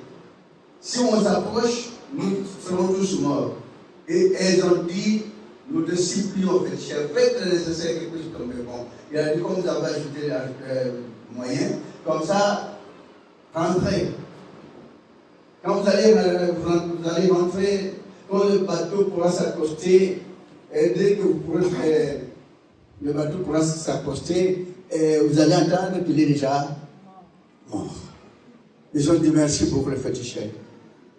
Si on s'approche, nous serons tous morts. Et elles ont dit, nous te supplions au féticheur, faites le nécessaire que puisse tomber bon. Il a dit, comme vous avez ajouté les moyens, comme ça, rentrez. Quand vous allez rentrer, quand le bateau pourra s'accoster, et dès que vous pourrez faire, le bateau pourra s'accoster, vous allez entendre qu'il est déjà mort. Ils ont dit merci pour le féticheur.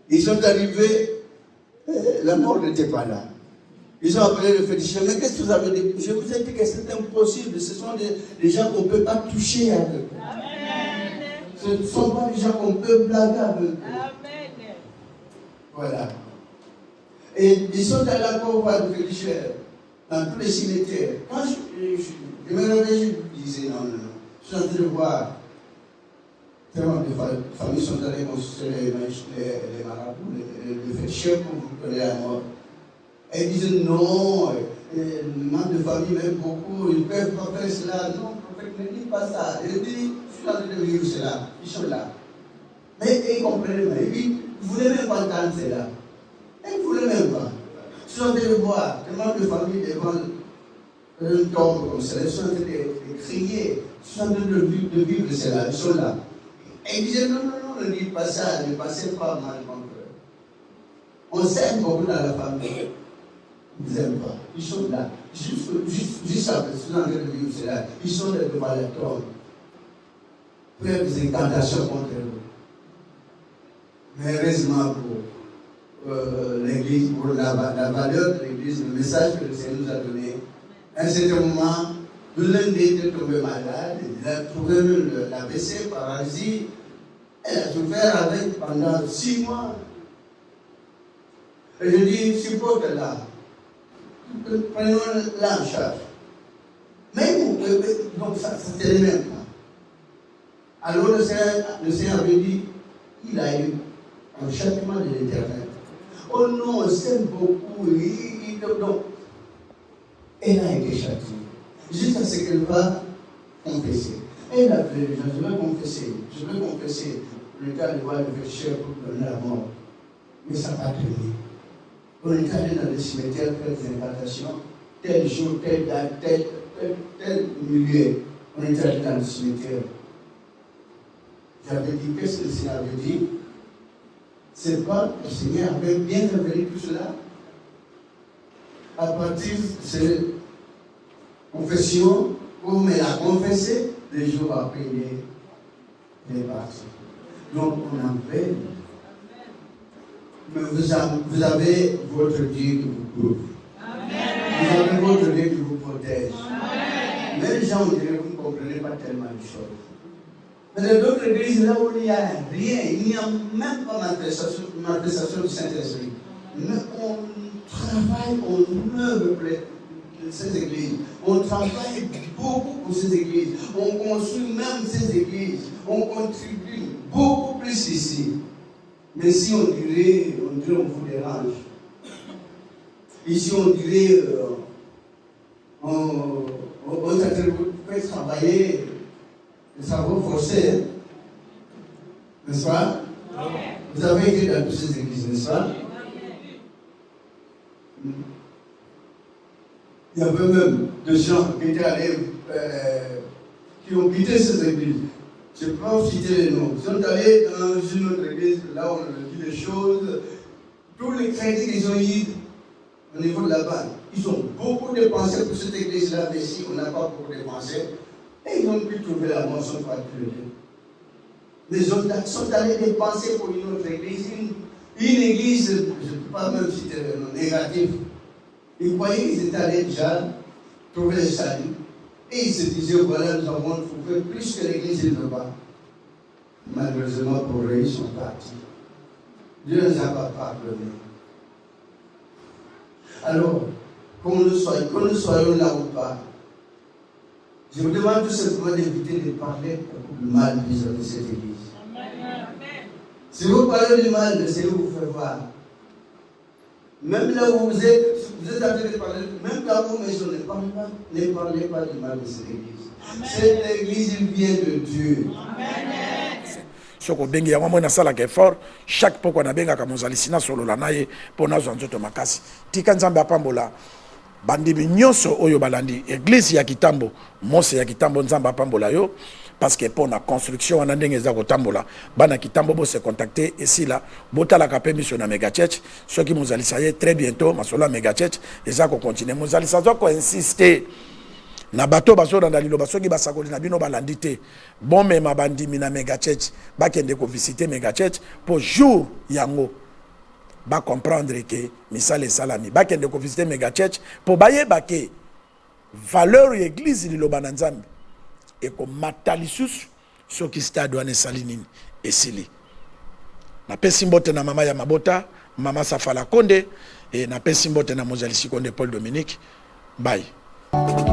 Ils sont arrivés, la mort n'était pas là. Ils ont appelé le féticheur. Mais qu'est-ce que vous avez dit? Je vous ai dit que c'est impossible. Ce sont des gens qu'on ne peut pas toucher avec eux. Ce ne sont pas des gens qu'on peut blaguer avec eux. Voilà. Et ils sont allés encore voir le féticheur dans tous les cimetières. Quand je me réveillais, je disais non. Je suis en train de voir. Tellement de familles sont allées consulter les marabouts, les féticheurs pour vous donner la mort. Et ils disaient non, les membres de famille, même beaucoup, ils ne peuvent pas faire cela. Non, le prophète ne dit pas ça. Il dit, je suis en train de vivre cela. Ils sont là. Mais ils comprennent pas. Ils disent, vous ne voulez même pas entendre cela. Ils ne voulaient même pas. Ils sont en train de voir les membres de famille devant un tombe comme ça. Ils sont en train de crier. Ils sont en train de vivre cela. Ils sont là. Et ils disaient, non, ne dites pas ça, ne passez pas mal contre eux. On s'aime beaucoup dans la famille. Ils n'aiment pas. Ils sont là. Juste après, ils sont en train de vivre cela. Ils sont devant la tombe. Faire des incantations contre eux. Mais heureusement pour l'Église, pour la valeur de l'Église, le message que le Seigneur nous a donné, à un certain moment, l'un des deux est tombé malade, il a trouvé l'AVC, paralysie, elle a souffert avec pendant 6 mois. Et je dis, supporte-la, prenons-la en charge. Mais donc ça ne se même pas. Alors le Seigneur avait dit, il a eu un châtiment de l'Éternel. Oh non, on s'aime beaucoup, donc, elle a été châtiée. Jusqu'à ce qu'elle va confesser. Elle a appelé les gens, je vais confesser. Le cas de voir le féticheur pour donner la mort. Mais ça n'a pas tenu. On est allé dans le cimetière faire des incantations, tel jour, telle date, tel milieu. On est allé dans le cimetière. J'avais dit, qu'est-ce que le Seigneur avait dit? C'est pas le Seigneur avait bien révélé tout cela. À partir de cette confession, comme elle a confessé, les jours après, il est parti. Donc, on en fait. Mais vous avez votre Dieu qui vous couvre. Vous avez votre Dieu qui vous protège. Mais les gens, on dirait, vous ne comprenez pas tellement les choses. Mais dans d'autres églises, là où il n'y a rien, il n'y a même pas manifestation du Saint-Esprit. Mais on travaille, on œuvre pour ces églises. On travaille beaucoup pour ces églises. On construit même ces églises. On contribue beaucoup plus ici. Mais si on dirait on vous dérange. Ici, on dirait on fait travailler le cerveau forcé, n'est-ce pas? Vous avez été dans toutes ces églises, n'est-ce pas? Il y avait même des gens qui étaient allés, qui ont quitté ces églises. Je ne peux pas citer les noms. Ils sont allés dans une autre église, là où on a dit les choses. Tous les crédits qu'ils ont eu au niveau de la banque, ils ont beaucoup dépensé pour cette église-là, mais ici, on n'a pas beaucoup dépensé. Et ils ont pu trouver la moisson par tous les deux. Les autres sont allés dépenser pour une autre église. Une église, je ne peux pas même citer le nom négatif. Ils croyaient qu'ils étaient allés déjà trouver le salut. Et ils se disaient, voilà, nous avons trouvé plus que l'église de là-bas. Malheureusement, pour eux, ils sont partis. Dieu ne les a pas pardonnés. Alors, que nous soyons là ou pas, je vous demande tout simplement d'éviter de parler beaucoup de mal vis-à-vis de cette église. Amen. Si vous parlez du mal, le Seigneur vous fait voir. Même là où vous êtes en train de parler, même dans vos maisons, ne parlez pas du mal de cette église. Amen. Cette église, il vient de Dieu. Amen. Soko bengi yango mwana sala ke fort chaque poko na benga ka mozalisina solo la naye pona zo nzoto makasi tika nzambe apambola bandimi nyonso oyo balandi église ya Kitambo mose ya Kitambo nzambe apambola yo parce que pour la construction wana ndenge za kotambola bana Kitambo bo se contacter ici là botala ka pe mission na mega church ceux qui mozalisa ye très bientôt masola mega church eza ko continuer mozalisa zo ko insister na bato baso dans liloba soki basakoli na bino balandi te bon mema bandimi na mega church bakende ko visiter mega church pour jour yango ba comprendre que misala salami ba kende ko visiter mega church pour baye bake valeur église liloba na nzambe et ko matalisusu soki stade wana esali nini esili napesi mbote na mama ya mabota mama Safala Konde et napesi mbote na mozali Sikonde Paul Dominique bye.